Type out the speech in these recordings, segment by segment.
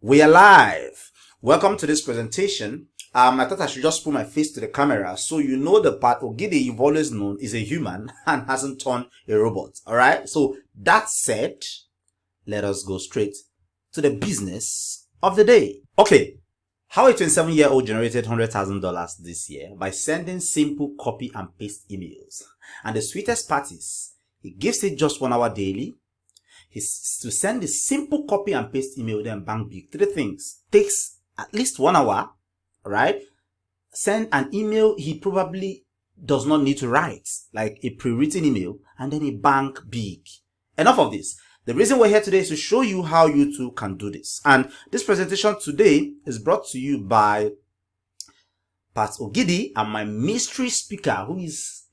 We are live. Welcome to this presentation. I thought I should just put my face to the camera so you know the Pat Ogidi you've always known is a human and hasn't turned a robot. Alright? So that said, let us go straight to the business of the day. Okay. How a 27-year-old generated $100,000 this year by sending simple copy and paste emails. And the sweetest part is, he gives it just 1 hour daily. Is to send a simple copy and paste email, then bank big. 3 things. Takes at least 1 hour, right? Send an email he probably does not need to write, like a pre-written email, and then a bank big. Enough of this. The reason we're here today is to show you how you too can do this. And this presentation today is brought to you by Pat Ogidi and my mystery speaker, who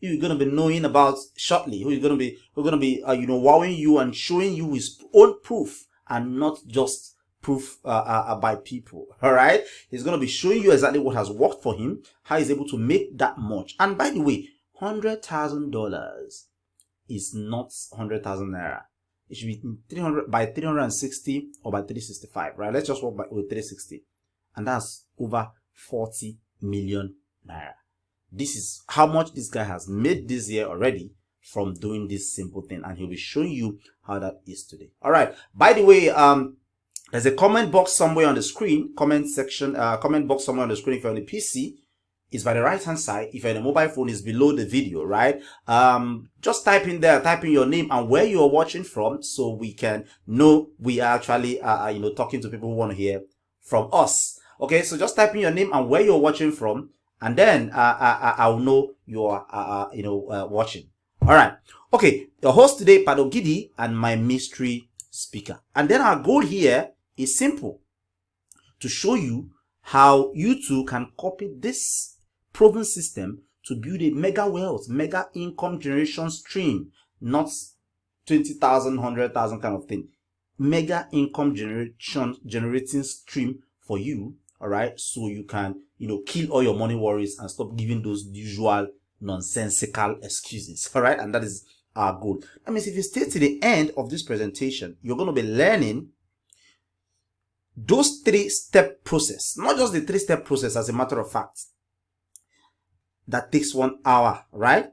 you're going to be knowing about shortly, who's going to be wowing you and showing you his own proof and not just proof by people. All right, he's going to be showing you exactly what has worked for him, how he's able to make that much. And by the way, $100,000 is not 100,000 naira. It should be 300 by 360 or by 365, right? Let's just work with 360, and that's over 40 million naira. This is how much this guy has made this year already from doing this simple thing, and he'll be showing you how that is today. All right, by the way, there's a comment box somewhere on the screen, comment box somewhere on the screen. If you're on the PC, it's by the right hand side. If you're on a mobile phone, it's below the video, right? Just type in your name and where you're watching from, so we can know we are actually talking to people who want to hear from us. Okay, so just type in your name and where you're watching from, and then I'll know you're watching. All right. Okay, the host today, Pat Ogidi, and my mystery speaker. And then our goal here is simple: to show you how you too can copy this proven system to build a mega wealth, mega income generation stream, not 20,000, 100,000 kind of thing. Mega income generating stream for you. All right, so you can kill all your money worries and stop giving those usual nonsensical excuses. All right, and that is our goal. That means if you stay to the end of this presentation, you're going to be learning those 3-step process, not just the 3-step process, as a matter of fact, that takes 1 hour, right?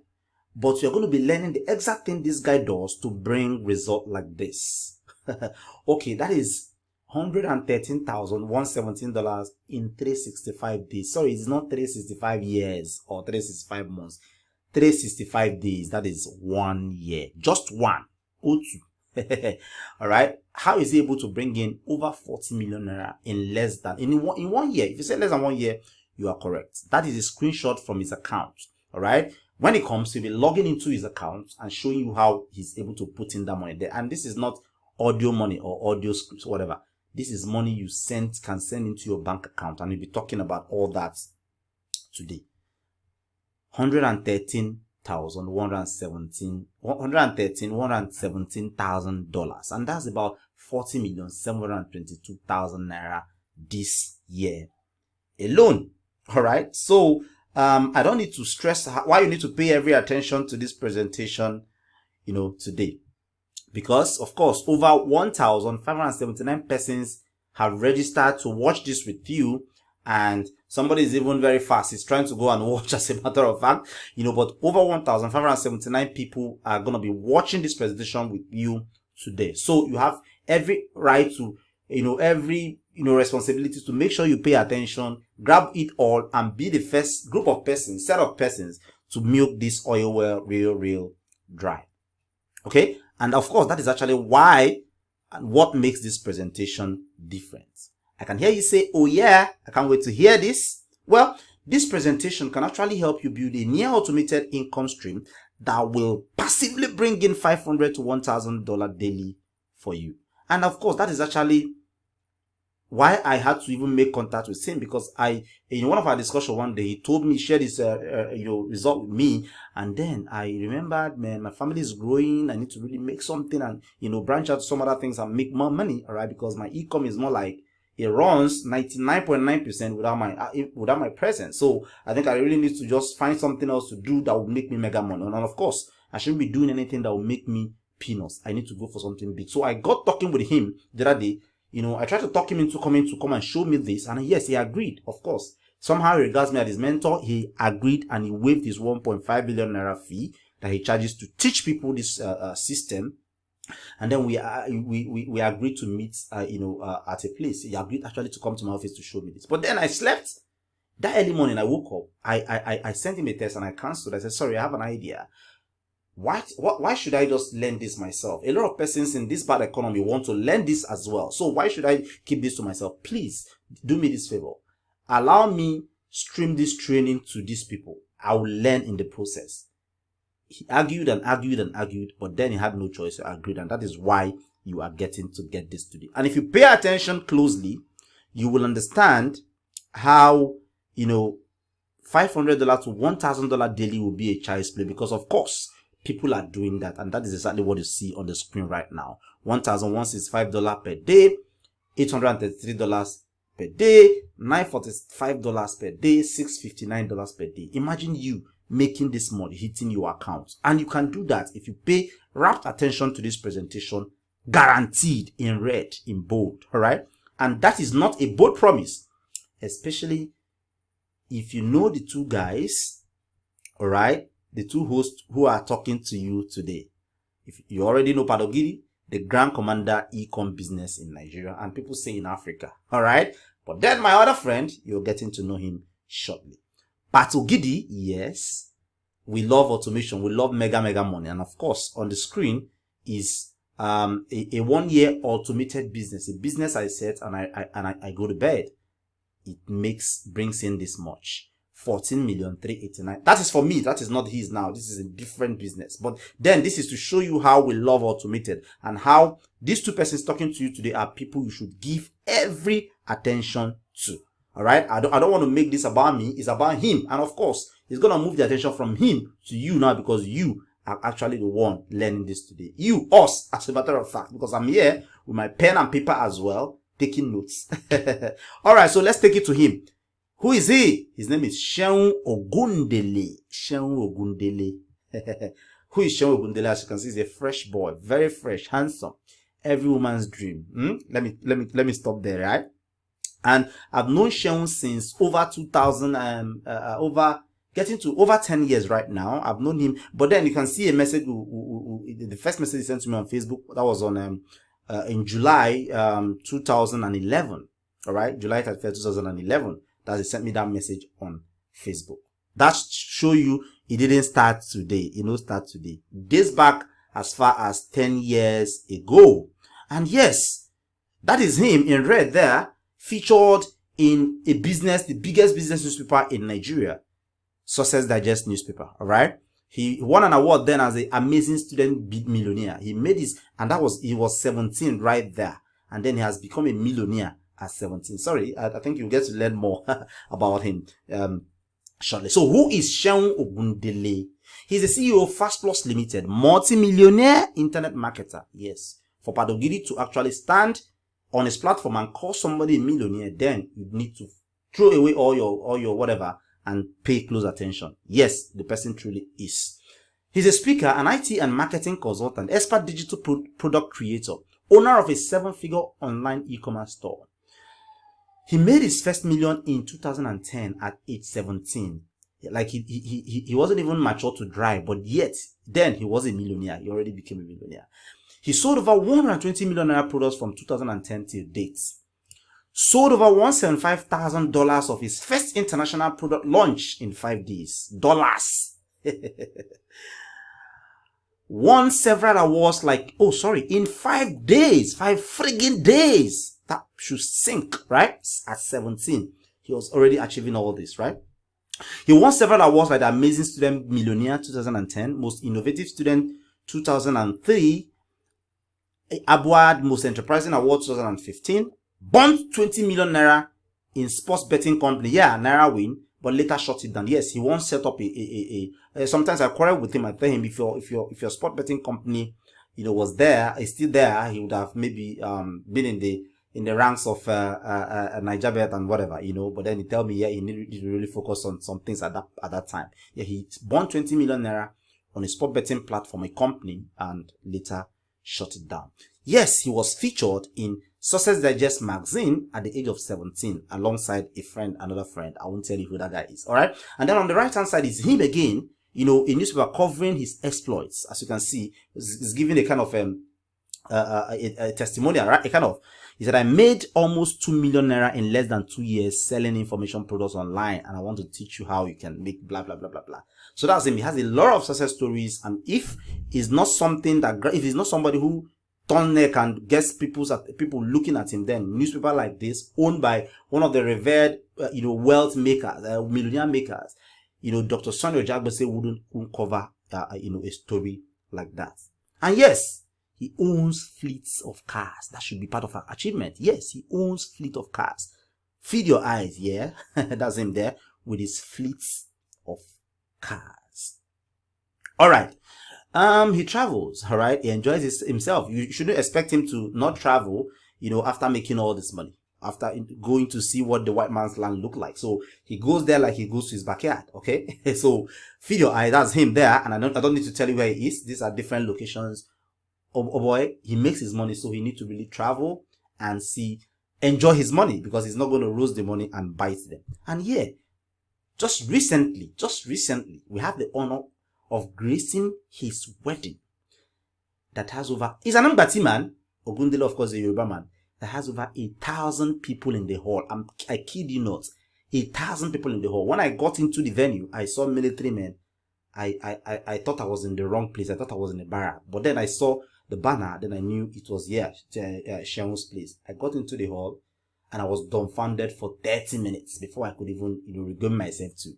But you're going to be learning the exact thing this guy does to bring result like this. Okay, that is $113,117 in 365 days. Sorry, it's not 365 years or 365 months. 365 days. That is 1 year. Just one. O2. All right. How is he able to bring in over 40 million naira in less than in 1 year? If you say less than 1 year, you are correct. That is a screenshot from his account. All right. When it comes, he'll be logging into his account and showing you how he's able to put in that money there. And this is not audio money or audio scripts, whatever. This is money you can send into your bank account, and we'll be talking about all that today. $117,000, and that's about 40,722,000 naira this year alone. All right, so I don't need to stress why you need to pay every attention to this presentation, today. Because, of course, over 1,579 persons have registered to watch this with you. And somebody is even very fast. He's trying to go and watch, as a matter of fact. But over 1,579 people are going to be watching this presentation with you today. So you have every right to, every, responsibility to make sure you pay attention, grab it all, and be the first set of persons to milk this oil well real dry. Okay? And of course, that is actually why and what makes this presentation different. I can hear you say, oh yeah, I can't wait to hear this. Well, this presentation can actually help you build a near automated income stream that will passively bring in $500 to $1,000 daily for you. And of course, that is actually why I had to even make contact with him, because in one of our discussions one day, he told me, shared his result with me, and then I remembered, man, my family is growing. I need to really make something and branch out to some other things and make more money, all right? Because my income is more like, it runs 99.9% without my presence. So I think I really need to just find something else to do that will make me mega money. And of course, I shouldn't be doing anything that will make me peanuts. I need to go for something big. So I got talking with him the other day. I tried to talk him into coming to come and show me this, and yes, he agreed, of course. Somehow he regards me as his mentor. He agreed and he waived his 1.5 billion naira fee that he charges to teach people this system. And then we agreed to meet, at a place. He agreed actually to come to my office to show me this. But then I slept. That early morning, I woke up. I sent him a text and I cancelled. I said, sorry, I have an idea. Why should I just learn this myself? A lot of persons in this bad economy want to learn this as well. So why should I keep this to myself? Please do me this favor. Allow me stream this training to these people. I will learn in the process. He argued and argued and argued, but then he had no choice to agree, and that is why you are getting to get this today. And if you pay attention closely, you will understand how, $500 to $1,000 daily will be a child's play, because of course people are doing that, and that is exactly what you see on the screen right now. $1,165 per day, $833 per day, $945 per day, $659 per day. Imagine you making this money hitting your account, and you can do that if you pay rapt attention to this presentation, guaranteed, in red, in bold. All right, and that is not a bold promise, especially if you know the two guys, all right, the two hosts who are talking to you today. If you already know Pat Ogidi, the Grand Commander e-com business in Nigeria, and people say in Africa, all right, but then my other friend, you're getting to know him shortly. Pat Ogidi, yes, we love automation, we love mega money, and of course on the screen is a 1 year automated business, a business I set and I go to bed. It brings in this much, 14,389,000. That is for me. That is not his now. This is a different business. But then this is to show you how we love automated, and how these two persons talking to you today are people you should give every attention to. All right. I don't want to make this about me. It's about him. And of course, it's going to move the attention from him to you now, because you are actually the one learning this today. You, us, as a matter of fact, because I'm here with my pen and paper as well, taking notes. All right. So let's take it to him. Who is he? His name is Seun Ogundele. Seun Ogundele. Who is Seun Ogundele? As you can see, he's a fresh boy, very fresh, handsome, every woman's dream. Let me stop there, right? And I've known Seun since over 2000, getting to over 10 years right now. I've known him, but then you can see a message. The first message he sent to me on Facebook, that was on in July 2011. All right, July 31st, 2011. That he sent me that message on Facebook. That show you it didn't start today. It don't start today. Days back as far as 10 years ago. And yes, that is him in red there, featured in a business, the biggest business newspaper in Nigeria, Success Digest newspaper. All right. He won an award then as the Amazing Student Millionaire. He made his, and he was 17 right there. And then he has become a millionaire at 17. Sorry, I think you'll get to learn more about him shortly. So who is Seun Ogundele? He's the CEO of Fast Plus Limited, multi-millionaire internet marketer. Yes. For Pat Ogidi to actually stand on his platform and call somebody a millionaire, then you need to throw away all your whatever and pay close attention. Yes, the person truly is. He's a speaker, an IT and marketing consultant, expert digital product creator, owner of a 7-figure online e-commerce store. He made his first million in 2010 at age 17. Like he wasn't even mature to drive, but yet then he was a millionaire. He already became a millionaire. He sold over 120 million naira products from 2010 till date. Sold over $175,000 of his first international product launch in 5 days. Dollars. Won several awards in 5 days. 5 friggin' days. That should sink, right? At 17. He was already achieving all this, right? He won several awards like the Amazing Student Millionaire 2010, Most Innovative Student 2003, Abwad Most Enterprising Award 2015, bought 20 million naira in sports betting company. Yeah, Naira win, but later shut it down. Yes, he once set up sometimes I quarrel with him. I tell him if your sport betting company, was there, is still there, he would have maybe been in the ranks of NigerBet and whatever, but then he tell me, yeah, he needed to really focus on some things at that time. Yeah, he bought 20 million naira on a sport betting platform, a company, and later shut it down. Yes, he was featured in Success Digest magazine at the age of 17 alongside another friend. I won't tell you who that guy is. All right. And then on the right hand side is him again, a newspaper covering his exploits. As you can see, he's giving a kind of a testimonial, right? He said, I made almost 2 million naira in less than 2 years selling information products online, and I want to teach you how you can make blah blah blah blah blah. So that's him. He has a lot of success stories, and if he's not somebody who turn neck and gets people looking at him, then newspaper like this, owned by one of the revered wealth makers, millionaire makers, Dr. Sonny Ojagbese wouldn't cover a story like that. And yes, he owns fleets of cars. That should be part of our achievement. Yes, he owns fleet of cars. Feed your eyes, yeah? That's him there with his fleets of cars. All right. He travels, all right? He enjoys himself. You shouldn't expect him to not travel, after making all this money, after going to see what the white man's land look like. So he goes there like he goes to his backyard, okay? So feed your eye, that's him there. And I don't need to tell you where he is. These are different locations. Oh boy, he makes his money, so he needs to really travel and enjoy his money, because he's not going to lose the money and bite them. And yeah, just recently, we have the honor of gracing his wedding that has he's an Ambati man, Ogundele, of course, a Yoruba man, that has over 1,000 people in the hall. I kid you not, 1,000 people in the hall. When I got into the venue, I saw military men. I thought I was in the wrong place. I thought I was in a barrack. But then I saw the banner, then I knew it was Seun's place. I got into the hall and I was dumbfounded for 30 minutes before I could even regain myself to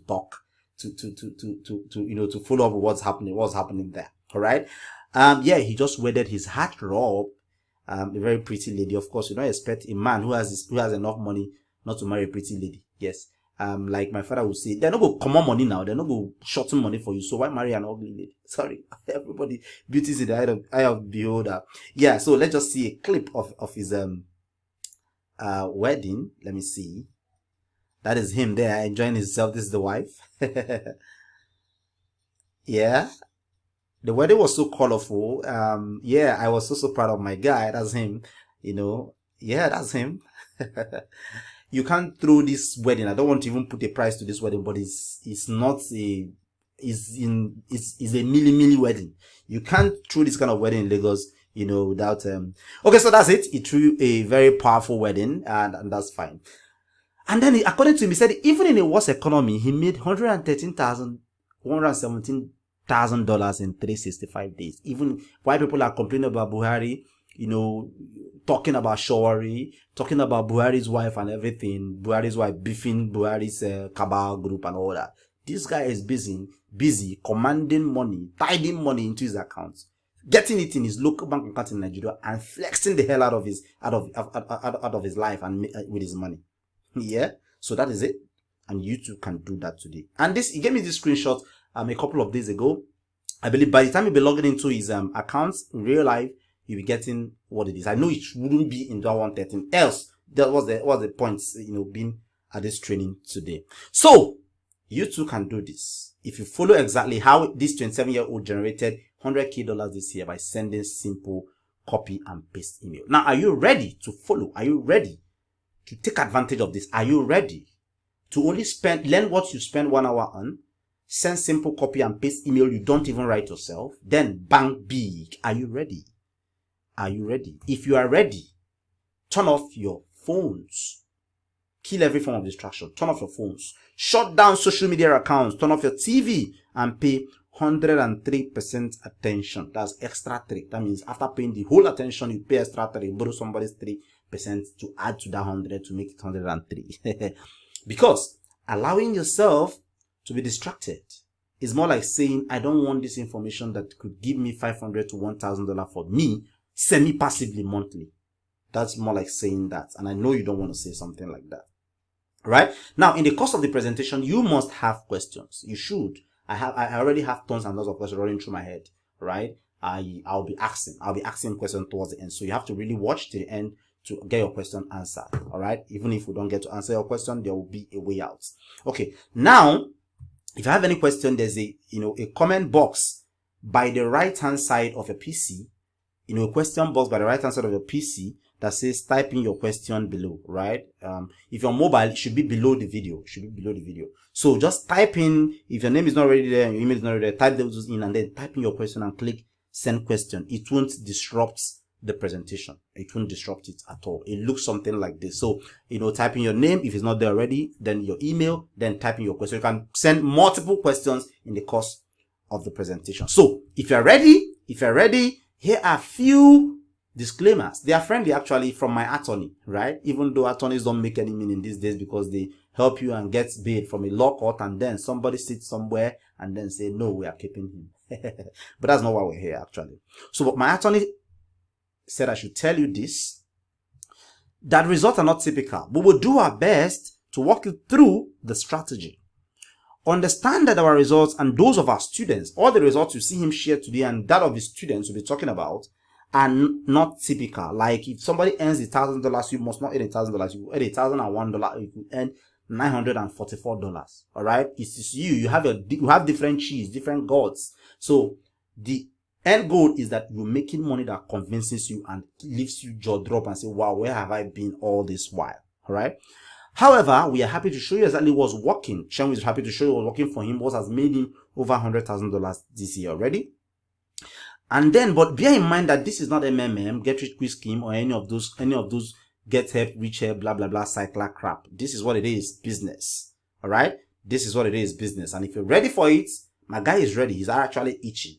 talk, to follow up with what's happening there. All right. Yeah, he just wedded his heartthrob, a very pretty lady. Of course, you don't expect a man who has enough money not to marry a pretty lady. Yes. Like my father would say, they're not going to come on money now. They're not going to shorten money for you. So why marry an ugly lady? Sorry. Everybody, beauty is in the eye of beholder. Yeah. So let's just see a clip of his, wedding. Let me see. That is him there enjoying himself. This is the wife. Yeah. The wedding was so colorful. Yeah, I was so proud of my guy. That's him. Yeah, that's him. You can't throw this wedding. I don't want to even put a price to this wedding, but it's a milli wedding. You can't throw this kind of wedding in Lagos, without okay, so that's it. He threw a very powerful wedding, and that's fine. And then according to him, he said even in a worse economy, he made $117,000 in 365 days. Even while people are complaining about Buhari, talking about Shawari, talking about Buhari's wife and everything, Buhari's wife beefing Buhari's cabal group and all that. This guy is busy commanding money, tiding money into his accounts, getting it in his local bank account in Nigeria, and flexing the hell out of his life and with his money. Yeah, so that is it, and you too can do that today. And he gave me this screenshot a couple of days ago. I believe by the time you'll be logging into his accounts in real life, you'll be getting what it is. I know it wouldn't be in that 113. Else, that was the point, being at this training today. So you too can do this if you follow exactly how this 27-year-old generated $100K this year by sending simple copy and paste email. Now, are you ready to follow? Are you ready to take advantage of this? Are you ready to only learn what you spend 1 hour on? Send simple copy and paste email you don't even write yourself, then bank big. Are you ready? Are you ready? If you are ready, turn off your phones. Kill every form of distraction. Turn off your phones. Shut down social media accounts. Turn off your TV and pay 103% attention. That's extra 3. That means after paying the whole attention, you pay extra 3. Borrow somebody's 3% to add to that 100 to make it 103. Because allowing yourself to be distracted is more like saying, I don't want this information that could give me $500 to $1,000 for me semi-passively monthly. That's more like saying that. And I know you don't want to say something like that. Right? Now, in the course of the presentation, you must have questions. You should. I already have tons and tons of questions running through my head. Right? I'll be asking questions towards the end. So you have to really watch to the end to get your question answered. All right? Even if we don't get to answer your question, there will be a way out. Okay. Now, if you have any question, there's a comment box by the right hand side of your PC. A question box by the right hand side of your PC. that says type in your question below, right? If you're mobile, it should be below the video. It should be below the video. So just type in, if your name is not already there, your email is not already there, type those in and then type in your question and click send question. It won't disrupt the presentation. It won't disrupt it at all. It looks something like this. So, type in your name. If it's not there already, then your email, then type in your question. You can send multiple questions in the course of the presentation. So if you're ready, here are a few disclaimers. They are friendly actually from my attorney, right? Even though attorneys don't make any meaning these days because they help you and get paid from a law court, and then somebody sits somewhere and then say, no, we are keeping him. But that's not why we're here actually. So but my attorney said I should tell you this, that results are not typical. We will do our best to walk you through the strategy. Understand that our results and those of our students, all the results you see him share today and that of his students we'll be talking about, are not typical. Like if somebody earns $1,000, you must not earn $1,000. You earn $1,001. You earn $944. All right, it's you. You have different cheese, different gods. So the end goal is that you're making money that convinces you and leaves you jaw drop and say, wow, where have I been all this while? All right. However, we are happy to show you exactly what's working. Shen is happy to show you what's working for him, what has made him over $100,000 this year already. And then, but bear in mind that this is not MMM, get rich quick scheme, or any of those get help, rich help, blah blah blah, cycler crap. This is what it is, business. All right, this is what it is, business. And if you're ready for it, my guy is ready. He's actually itching.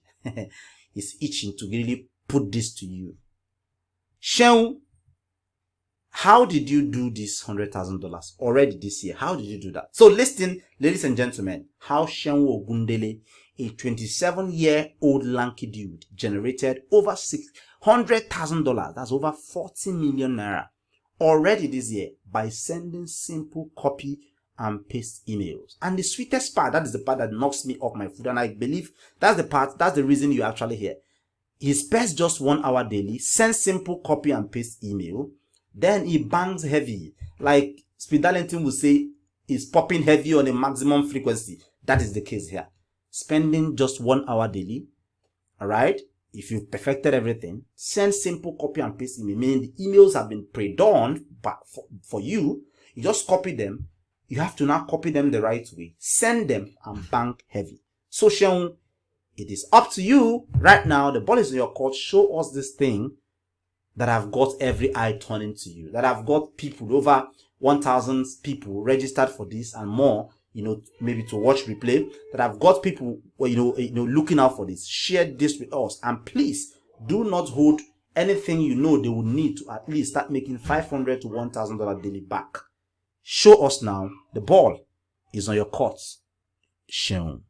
He's itching to really put this to you. Shen, how did you do this $100,000 already this year? How did you do that? So listen, ladies and gentlemen, how Shenwo Ogundele, a 27-year-old lanky dude, generated over $600,000. That's over 40 million naira already this year by sending simple copy and paste emails. And the sweetest part, that is the part that knocks me off my foot, and I believe that's the reason you actually hear. He spends just 1 hour daily, sends simple copy and paste email. Then he bangs heavy. Like Speed Darlington will say, is popping heavy on a maximum frequency. That is the case here. Spending just 1 hour daily. Alright? If you've perfected everything, send simple copy and paste email. Meaning the emails have been pre-done for you. You just copy them. You have to now copy them the right way. Send them and bang heavy. So Seun, it is up to you right now. The ball is in your court. Show us this thing that have got every eye turning to you, that have got people, over 1,000 people registered for this and more, maybe to watch replay, that have got people, looking out for this. Share this with us, and please do not hold anything they will need to at least start making $500 to $1,000 daily back. Show us now. The ball is on your court. Seun.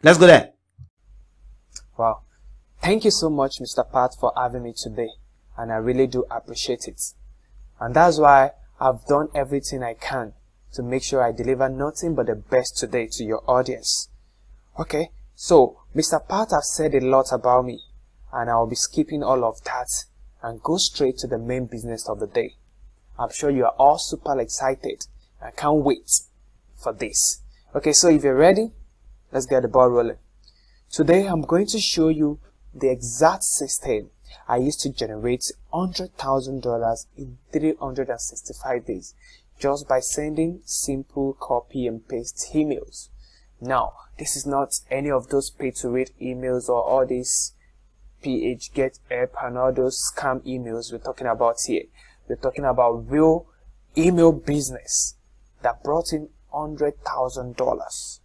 Let's go there. Wow. Thank you so much, Mr. Pat, for having me today. And I really do appreciate it. And that's why I've done everything I can to make sure I deliver nothing but the best today to your audience. Okay, so Mr. Pat has said a lot about me, and I'll be skipping all of that and go straight to the main business of the day. I'm sure you are all super excited. I can't wait for this. Okay, so if you're ready, let's get the ball rolling. Today I'm going to show you the exact system I used to generate $100,000 in 365 days just by sending simple copy and paste emails. Now, this is not any of those pay-to-read emails or all these PH Get App and all those scam emails we're talking about here. We're talking about real email business that brought in $100,000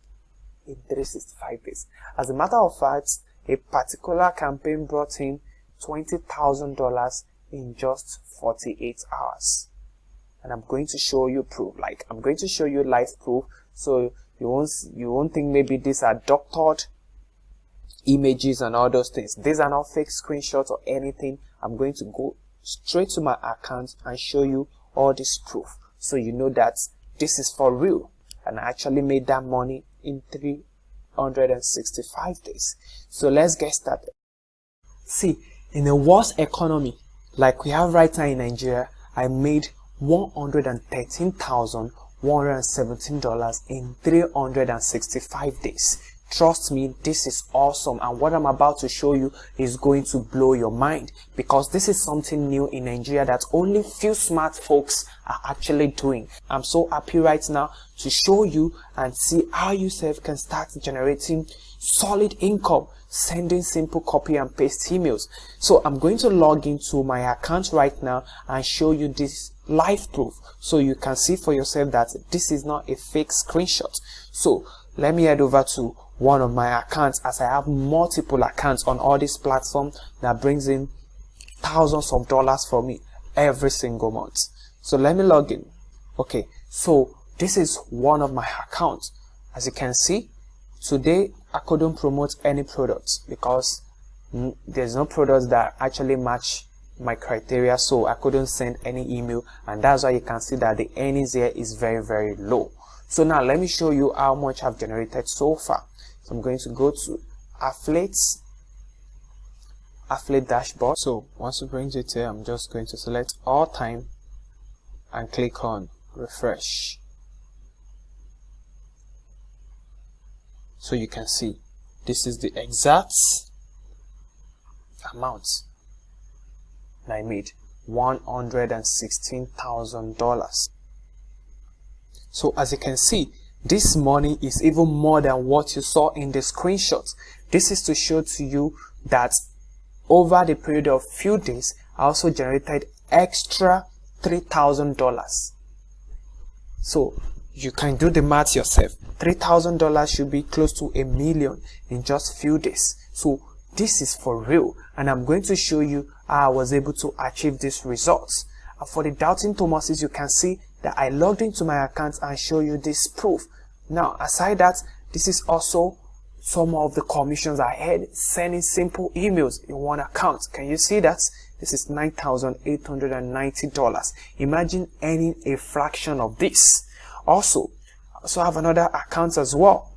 in 365 days. As a matter of fact, a particular campaign brought in $20,000 in just 48 hours. And I'm going to show you proof. Like, I'm going to show you live proof, so you won't think maybe these are doctored images and all those things. These are not fake screenshots or anything. I'm going to go straight to my account and show you all this proof, so you know that this is for real. And I actually made that money in 365 days. So let's get started. See, in a worse economy like we have right now in Nigeria, I made $113,117 in 365 days Trust me, this is awesome, and what I'm about to show you is going to blow your mind, because this is something new in Nigeria that only few smart folks are actually doing. I'm so happy right now to show you and see how you self can start generating solid income sending simple copy and paste emails. So I'm going to log into my account right now and show you this live proof so you can see for yourself that this is not a fake screenshot. So let me head over to one of my accounts, as I have multiple accounts on all these platforms that brings in thousands of dollars for me every single month. So let me log in. Okay, so this is one of my accounts. As you can see, today I couldn't promote any products because there's no products that actually match my criteria, so I couldn't send any email, and that's why you can see that the earnings here is very low. So now let me show you how much I've generated so far. So I'm going to go to affiliate dashboard. So once it brings it here, I'm just going to select all time and click on refresh. So you can see this is the exact amount that I made, $116,000. So as you can see, this money is even more than what you saw in the screenshot. This is to show to you that over the period of few days, I also generated extra $3,000. So you can do the math yourself. $3,000 should be close to $1 million in just few days. So this is for real, and I'm going to show you how I was able to achieve these results. And for the doubting Thomases, you can see that I logged into my account and show you this proof. Now aside that, this is also some of the commissions I had sending simple emails in one account. Can you see that? This is $9,890. Imagine earning a fraction of this. Also I have another account as well.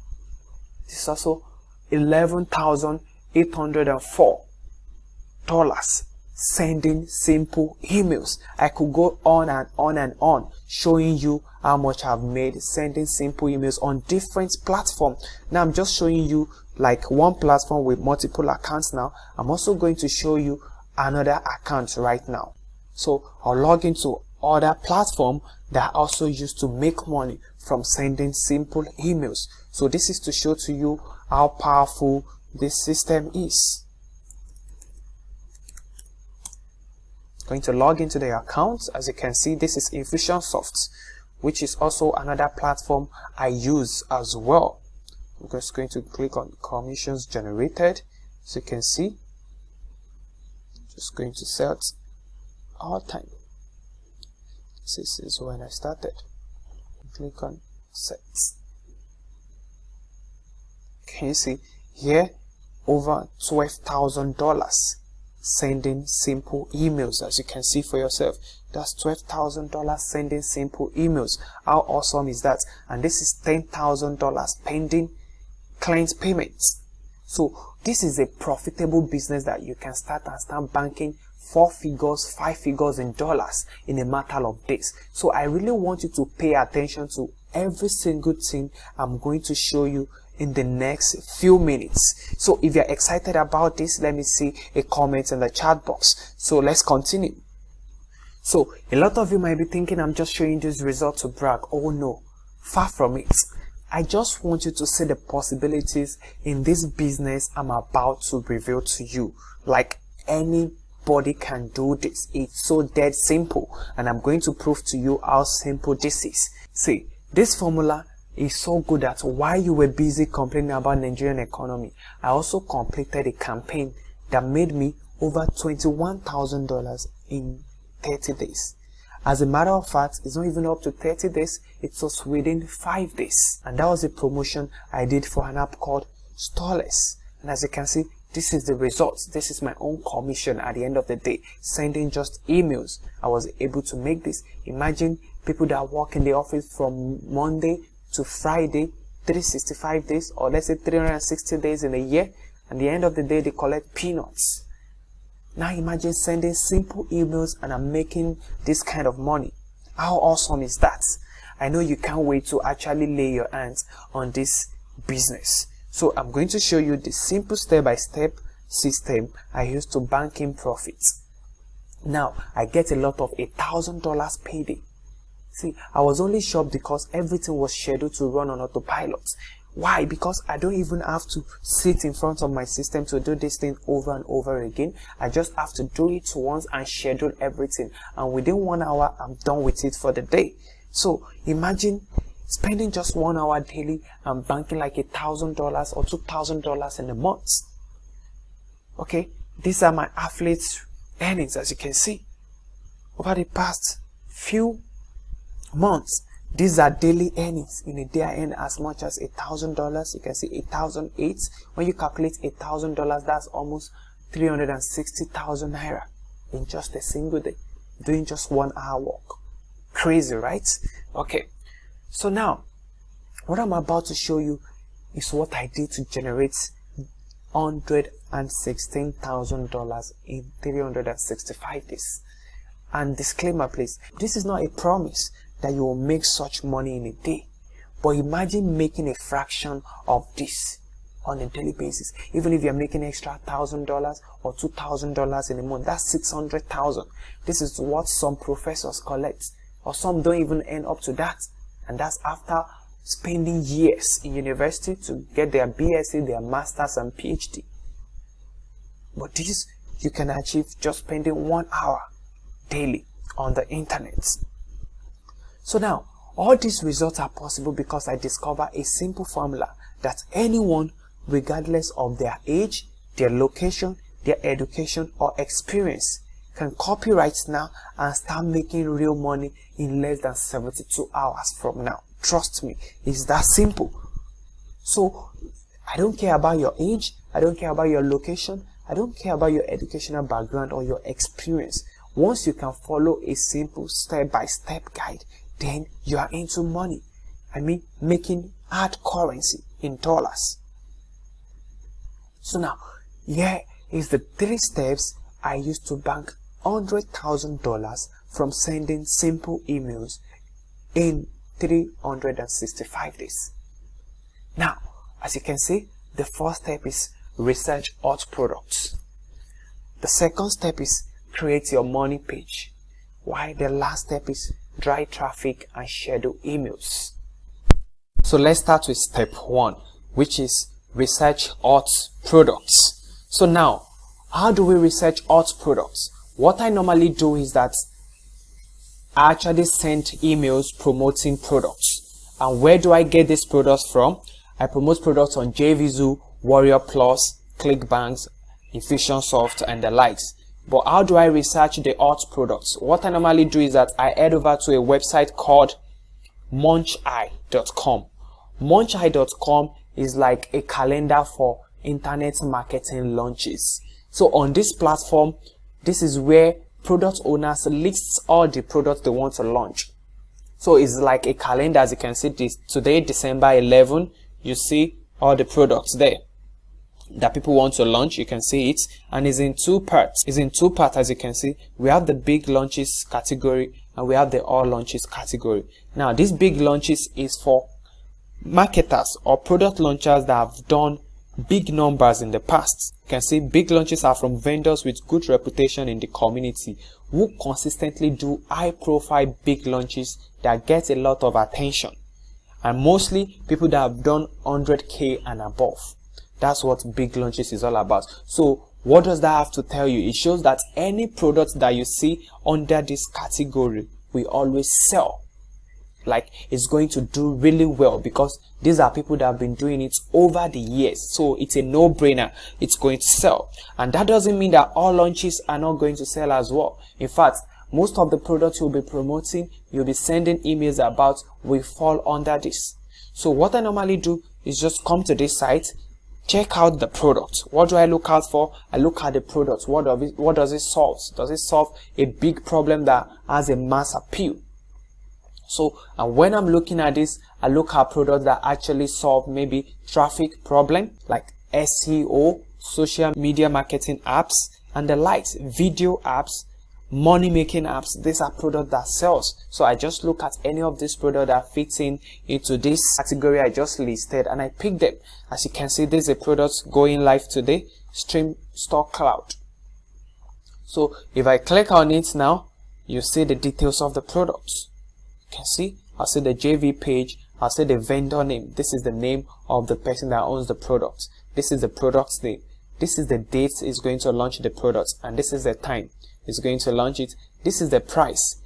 This is also $11,804 sending simple emails. I could go on and on and on showing you how much I've made sending simple emails on different platforms. Now I'm just showing you like one platform with multiple accounts. Now I'm also going to show you another account right now. So I'll log into other platform that I also used to make money from sending simple emails. So this is to show to you how powerful this system is. Going to log into the account. As you can see, this is Infusionsoft, which is also another platform I use as well. I'm just going to click on commissions generated. So you can see, just going to set all time. This is when I started. Click on set. Can you see here, over $12,000 sending simple emails? As you can see for yourself, that's $12,000 sending simple emails. How awesome is that? And this is $10,000 pending client payments. So this is a profitable business that you can start and start banking 4 figures, 5 figures in dollars in a matter of days. So I really want you to pay attention to every single thing I'm going to show you in the next few minutes. So if you're excited about this, let me see a comment in the chat box. So let's continue. So a lot of you might be thinking I'm just showing this result to brag. Oh no, far from it. I just want you to see the possibilities in this business I'm about to reveal to you. Like anybody can do this. It's so dead simple, and I'm going to prove to you how simple this is. See, this formula is so good that while you were busy complaining about Nigerian economy, I also completed a campaign that made me over $21,000 in 30 days. As a matter of fact, it's not even up to 30 days, it was within 5 days. And that was a promotion I did for an app called Stores. And as you can see, this is the results. This is my own commission at the end of the day, sending just emails. I was able to make this. Imagine people that work in the office from Monday to Friday, 365 days, or let's say 360 days in a year. And at the end of the day, they collect peanuts. Now imagine sending simple emails and I'm making this kind of money. How awesome is that? I know you can't wait to actually lay your hands on this business. So I'm going to show you the simple step-by-step system I use to bank in profits. Now, I get a lot of $1,000 payday. See, I was only shocked because everything was scheduled to run on autopilot. Why? Because I don't even have to sit in front of my system to do this thing over and over again. I just have to do it once and schedule everything. And within 1 hour, I'm done with it for the day. So imagine spending just 1 hour daily and banking like $1,000 or $2,000 in a month. Okay, these are my affiliate earnings, as you can see. Over the past few months, these are daily earnings. In a day, I earn as much as $1,000. You can see 1,008. When you calculate $1,000, that's almost 360,000 naira in just a single day, doing just 1 hour work. Crazy, right? Okay, so now what I'm about to show you is what I did to generate $116,000 in 365 days. And disclaimer, please, this is not a promise that you will make such money in a day, but imagine making a fraction of this on a daily basis. Even if you're making extra $1,000 or $2,000 in a month, that's 600,000. This is what some professors collect, or some don't even earn up to that, and that's after spending years in university to get their BSc, their masters and PhD. But this you can achieve just spending 1 hour daily on the internet. So now, all these results are possible because I discovered a simple formula that anyone, regardless of their age, their location, their education or experience, can copy right now and start making real money in less than 72 hours from now. Trust me, it's that simple. So I don't care about your age, I don't care about your location, I don't care about your educational background or your experience. Once you can follow a simple step-by-step guide, then you are into money. I mean, making hard currency in dollars. So now, here is the 3 steps I used to bank $100,000 from sending simple emails in 365 days. Now, as you can see, the first step is research hot products. The second step is create your money page, while the last step is drive traffic and schedule emails. So let's start with step 1, which is research hot products. So now, how do we research hot products? What I normally do is that I actually send emails promoting products. And where do I get these products from? I promote products on JVZoo, Warrior Plus, ClickBanks, Infusionsoft and the likes. But how do I research the hot products? What I normally do is that I head over to a website called Muncheye.com. Muncheye.com is like a calendar for internet marketing launches. So on this platform, this is where product owners list all the products they want to launch. So it's like a calendar, as you can see. This today, December 11, you see all the products there that people want to launch. You can see it, and it's in 2 parts. As you can see. We have the big launches category and we have the all launches category. Now this big launches is for marketers or product launchers that have done big numbers in the past. You can see big launches are from vendors with good reputation in the community who consistently do high profile big launches that get a lot of attention, and mostly people that have done 100k and above. That's what big launches is all about. So what does that have to tell you? It shows that any product that you see under this category we always sell. Like, it's going to do really well because these are people that have been doing it over the years. So it's a no-brainer. It's going to sell. And that doesn't mean that all launches are not going to sell as well. In fact, most of the products you'll be promoting, you'll be sending emails about, will fall under this. So what I normally do is just come to this site, check out the product. What do I look out for? I look at the product. What does it solve? Does it solve a big problem that has a mass appeal? So, and when I'm looking at this, I look at products that actually solve maybe traffic problem like SEO, social media marketing apps and the likes, video apps, money making apps. These are products that sells. So I just look at any of these products that fits into this category I just listed, and I pick them. As you can see, this is a product going live today, Stream Store Cloud. So if I click on it now, you see the details of the products. You can see, I'll see the JV page, I'll see the vendor name. This is the name of the person that owns the product. This is the product's name. This is the date it's going to launch the product, and this is the time it's going to launch it. This is the price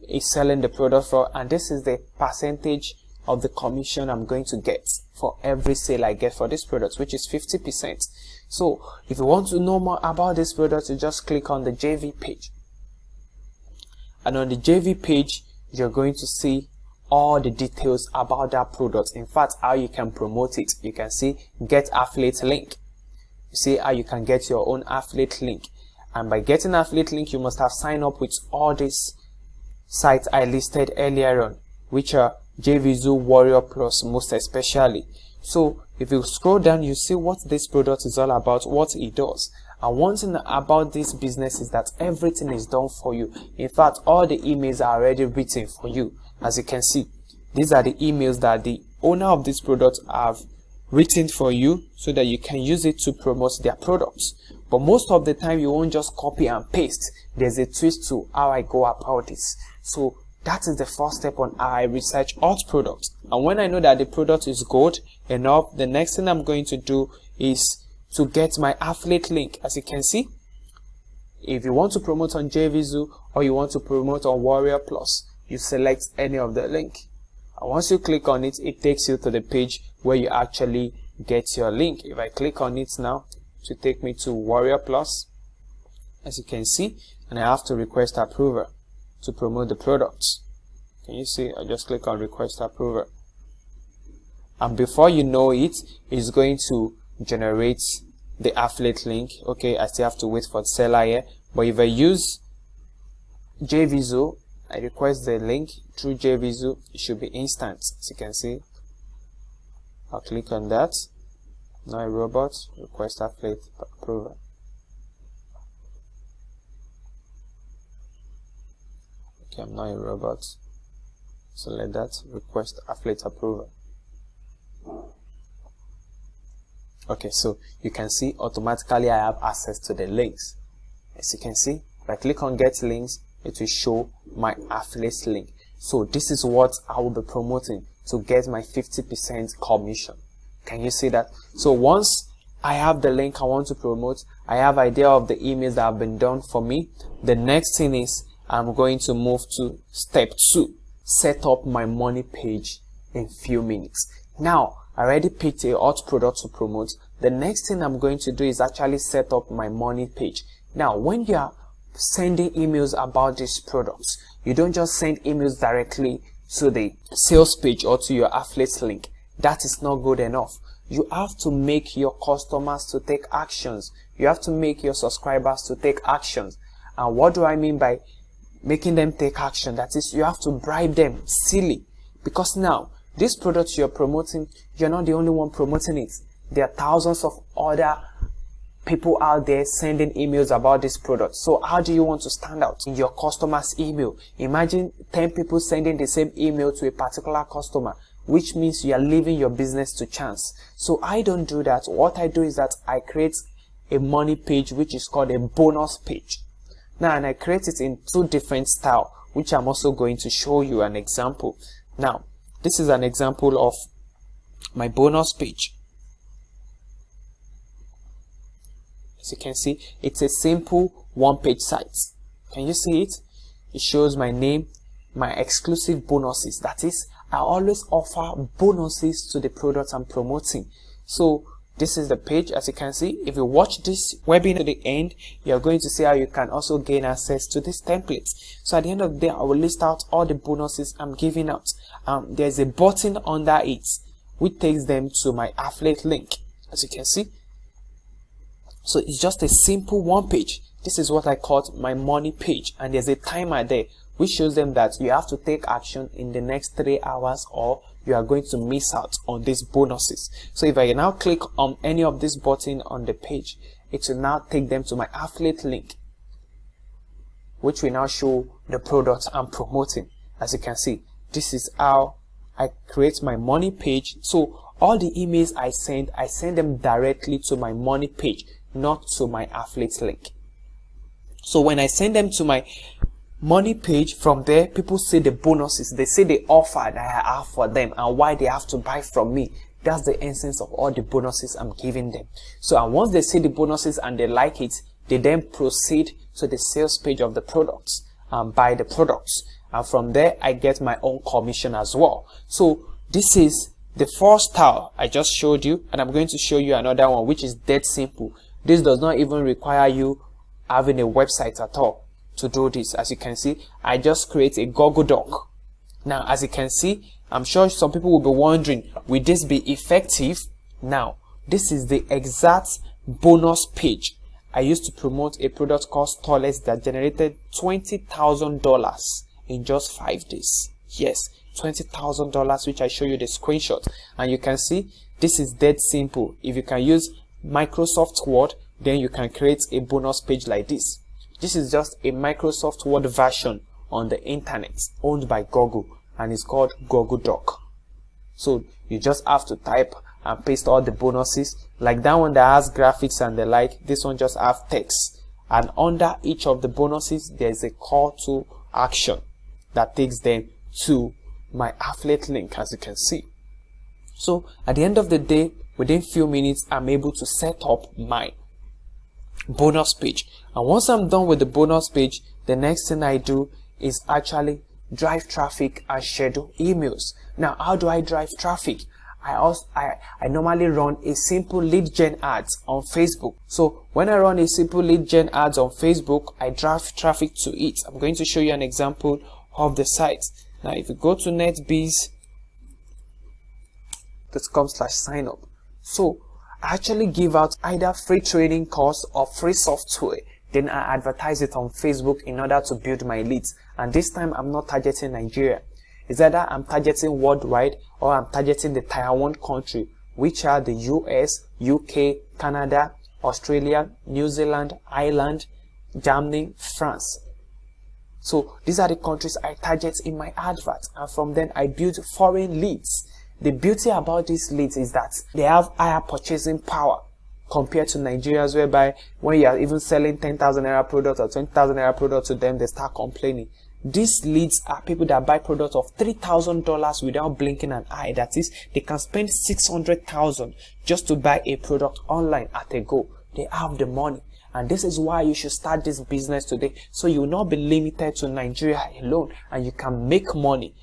it's selling the product for, and this is the percentage of the commission I'm going to get for every sale I get for this product, which is 50%. So if you want to know more about this product, you just click on the JV page, and on the JV page you're going to see all the details about that product. In fact, how you can promote it. You can see get affiliate link. You see how you can get your own affiliate link, and by getting affiliate link you must have signed up with all these sites I listed earlier on, which are JVZoo, Warrior Plus most especially. So if you scroll down, you see what this product is all about, what it does. And one thing about this business is that everything is done for you. In fact, all the emails are already written for you. As you can see, these are the emails that the owner of this product have written for you so that you can use it to promote their products. But most of the time you won't just copy and paste. There's a twist to how I go about this. So that is the first step on how I research hot products. And when I know that the product is good enough, the next thing I'm going to do is to get my affiliate link. As you can see, if you want to promote on JVZoo or you want to promote on Warrior Plus, you select any of the link. And once you click on it, it takes you to the page where you actually get your link. If I click on it now, to take me to Warrior Plus, as you can see, and I have to request approval to promote the products. Can you see? I just click on request approval, and before you know it, it's going to generate the affiliate link. Okay, I still have to wait for the seller here, but if I use JVZoo, I request the link through JVZoo, it should be instant. As you can see, I'll click on that. Now a robot, request affiliate approval. Okay, I'm not a robot. Select that, request affiliate approval. Okay, so you can see automatically I have access to the links. As you can see, if I click on get links, it will show my affiliate link. So this is what I will be promoting to get my 50% commission. Can you see that? So once I have the link I want to promote, I have idea of the emails that have been done for me. The next thing is I'm going to move to step 2, set up my money page in few minutes. Now I already picked a hot product to promote. The next thing I'm going to do is actually set up my money page. Now when you are sending emails about these products, you don't just send emails directly to the sales page or to your affiliate link. That is not good enough. You have to make your customers to take actions. You have to make your subscribers to take actions. And what do I mean by making them take action? That is, you have to bribe them silly, because now this product you're promoting, you're not the only one promoting it. There are thousands of other people out there sending emails about this product. So how do you want to stand out in your customer's email? Imagine 10 people sending the same email to a particular customer, which means you are leaving your business to chance. So I don't do that. What I do is that I create a money page, which is called a bonus page. Now, and I create it in 2 different styles, which I'm also going to show you an example. Now, this is an example of my bonus page. As you can see, it's a simple 1-page site. Can you see it? It shows my name, my exclusive bonuses. That is, I always offer bonuses to the products I'm promoting. So this is the page. As you can see, if you watch this webinar to the end, you're going to see how you can also gain access to this template. So at the end of the day, I will list out all the bonuses I'm giving out. There's a button under it which takes them to my affiliate link, as you can see. So it's just a simple 1 page. This is what I call my money page, and there's a timer there which shows them that you have to take action in the next 3 hours or you are going to miss out on these bonuses. So if I now click on any of this button on the page, it will now take them to my affiliate link. which will now show the product I'm promoting. As you can see, this is how I create my money page. So all the emails I send them directly to my money page, not to my affiliate link. So when I send them to my money page, from there people see the bonuses, they see the offer that I have for them and why they have to buy from me. That's the essence of all the bonuses I'm giving them. So and once they see the bonuses and they like it, they then proceed to the sales page of the products and buy the products. And from there I get my own commission as well. So this is the first style I just showed you, and I'm going to show you another one which is dead simple. This does not even require you having a website at all to do this. As you can see, I just create a Google Doc. Now as you can see, I'm sure some people will be wondering, will this be effective? Now this is the exact bonus page I used to promote a product called Storeless that generated $20,000 in just 5 days. Yes, $20,000, which I show you the screenshot, and you can see this is dead simple. If you can use Microsoft Word, then you can create a bonus page like this. This is just a Microsoft Word version on the internet owned by Google, and it's called Google Doc. So you just have to type and paste all the bonuses, like that one that has graphics and the like. This one just have text, and under each of the bonuses there's a call to action that takes them to my affiliate link, as you can see. So at the end of the day, within few minutes, I'm able to set up my bonus page. And once I'm done with the bonus page, the next thing I do is actually drive traffic and schedule emails. Now, how do I drive traffic? I normally run a simple lead gen ads on Facebook. So when I run a simple lead gen ads on Facebook, I drive traffic to it. I'm going to show you an example of the site. Now, if you go to netbees.com/sign up, so I actually give out either free training course or free software. Then I advertise it on Facebook in order to build my leads. And this time I'm not targeting Nigeria. It's either I'm targeting worldwide or I'm targeting the Tier 1 country, which are the US, UK, Canada, Australia, New Zealand, Ireland, Germany, France. So these are the countries I target in my advert, and from then I build foreign leads. The beauty about these leads is that they have higher purchasing power compared to Nigerians, whereby when you are even selling 10,000 naira product or 20,000 naira product to them, they start complaining. These leads are people that buy products of $3,000 without blinking an eye. That is, they can spend 600,000 just to buy a product online at a go. They have the money. And this is why you should start this business today, so you will not be limited to Nigeria alone, and you can make money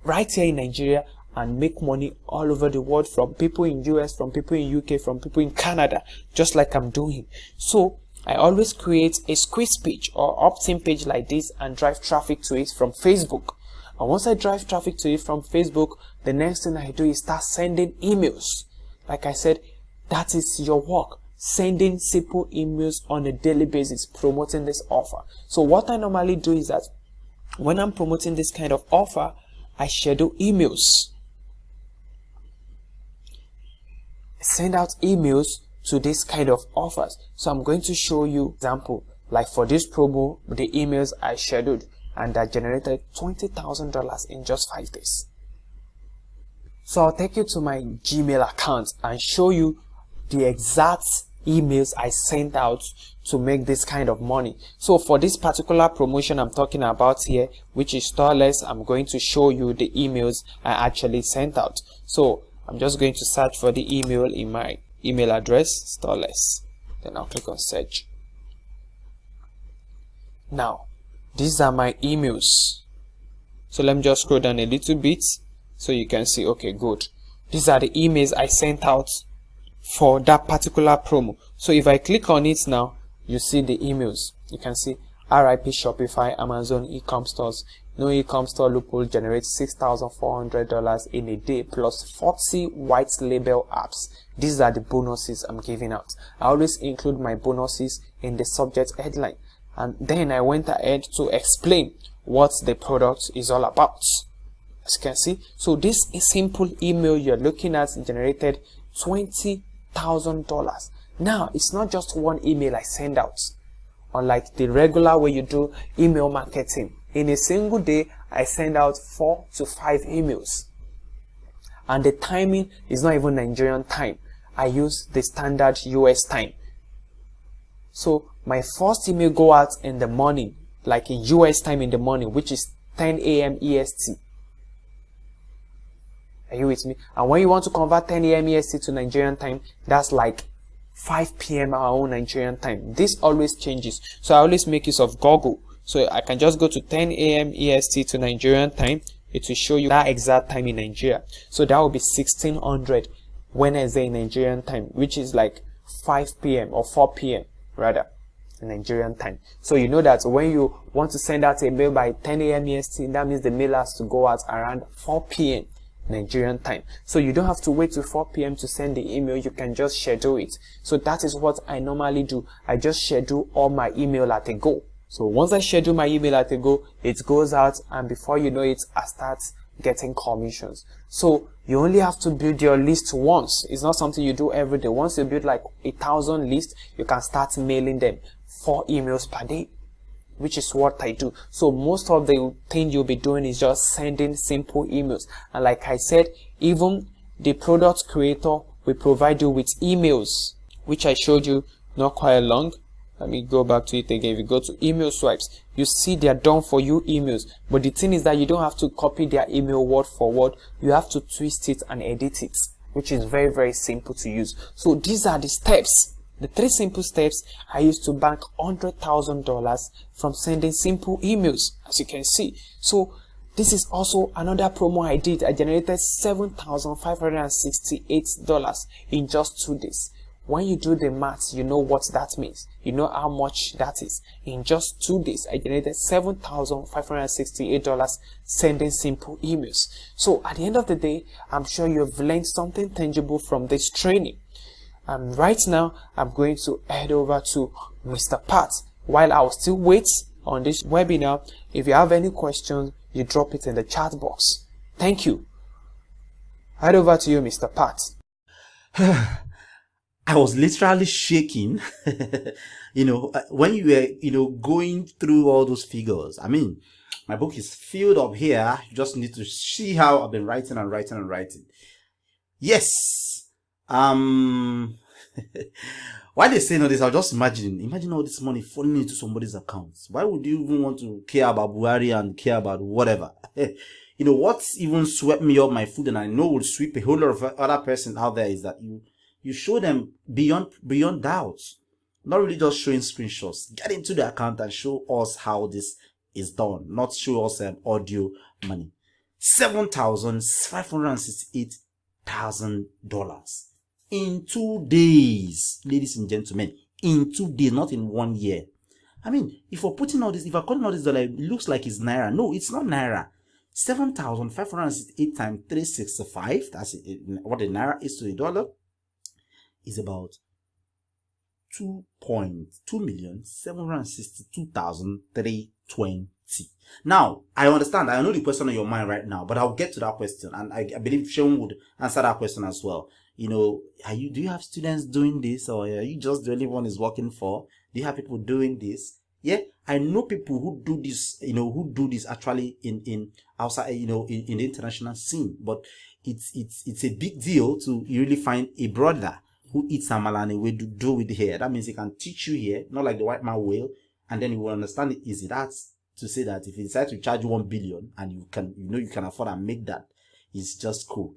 right here in Nigeria and make money all over the world, from people in US, from people in UK, from people in Canada, just like I'm doing. So I always create a squeeze page or opt-in page like this and drive traffic to it from Facebook. And once I drive traffic to it from Facebook, the next thing I do is start sending emails. Like I said, that is your work. Sending simple emails on a daily basis, promoting this offer. So what I normally do is that when I'm promoting this kind of offer, I schedule emails. Send out emails to this kind of offers. So I'm going to show you example, like for this promo, the emails I scheduled and that generated $20,000 in just 5 days. So I'll take you to my Gmail account and show you the exact emails I sent out to make this kind of money. So for this particular promotion I'm talking about here, which is Storeless, I'm going to show you the emails I actually sent out. So I'm just going to search for the email in my email address, Storeless. Then I'll click on search. Now, these are my emails. So let me just scroll down a little bit so you can see. Okay, good. These are the emails I sent out for that particular promo. So if I click on it now, you see the emails. You can see RIP Shopify, Amazon e-com stores. No e-com store loophole generates $6,400 in a day plus 40 white label apps. These are the bonuses I'm giving out. I always include my bonuses in the subject headline. And then I went ahead to explain what the product is all about. As you can see, so this simple email you're looking at generated $20,000. Now, it's not just one email I send out. unlike the regular way you do email marketing. In a single day, I send out 4 to 5 emails. And the timing is not even Nigerian time. I use the standard US time. So my first email go out in the morning, like in US time in the morning, which is 10 a.m. EST. Are you with me? And when you want to convert 10 a.m. EST to Nigerian time, that's like 5 p.m. our own Nigerian time. This always changes. So I always make use of Google. So I can just go to 10 a.m. EST to Nigerian time. It will show you that exact time in Nigeria. So that will be 1600 Wednesday in Nigerian time, which is like 5 p.m. or 4 p.m. rather in Nigerian time. So you know that when you want to send out a mail by 10 a.m. EST, that means the mail has to go out around 4 p.m. Nigerian time. So you don't have to wait till 4 p.m. to send the email. You can just schedule it. So that is what I normally do. I just schedule all my email at a go. So once I schedule my email at a go, it goes out, and before you know it, I start getting commissions. So you only have to build your list once. It's not something you do every day. Once you build like 1,000 lists, you can start mailing them 4 emails per day, which is what I do. So most of the thing you'll be doing is just sending simple emails. And like I said, even the product creator will provide you with emails, which I showed you not quite long. Let me go back to it again. If you go to email swipes, you see they're done for you emails. But the thing is that you don't have to copy their email word for word. You have to twist it and edit it, which is very, very simple to use. So these are the steps. The 3 simple steps I used to bank $100,000 from sending simple emails, as you can see. So this is also another promo I did. I generated $7,568 in just 2 days. When you do the maths, you know what that means. You know how much that is. In just 2 days, I generated $7,568 sending simple emails. So at the end of the day, I'm sure you've learned something tangible from this training. And right now, I'm going to head over to Mr. Pat. While I'll still wait on this webinar, if you have any questions, you drop it in the chat box. Thank you. Head over to you, Mr. Pat. I was literally shaking, when you were, going through all those figures. I mean, my book is filled up here. You just need to see how I've been writing and writing and writing. Yes. Why they saying all this, I'll just imagine all this money falling into somebody's accounts. Why would you even want to care about Buhari and care about whatever? What's even swept me up my food, and I know will sweep a whole lot of other person out there, is that you show them beyond doubts, not really just showing screenshots. Get into the account and show us how this is done, not show us audio money. $7,568,000 in 2 days, ladies and gentlemen. In 2 days, not in 1 year. I mean, if we're putting all this, if we're calling all this dollar, it looks like it's naira. No, it's not naira. 7,568 times 365, that's what the naira is to the dollar, is about 2,762,320. Now, I understand. I know the question on your mind right now, but I'll get to that question, and I believe Sean would answer that question as well. Do you have students doing this, or are you just the only one is working for? Do you have people doing this? Yeah, I know people who do this, who do this actually in outside, in the international scene, but it's a big deal to really find a brother who eats amala and a way to do it here. That means he can teach you here, not like the white man will, and then you will understand it easy. That's to say that if you decide to charge 1 billion and you can afford and make that, it's just cool.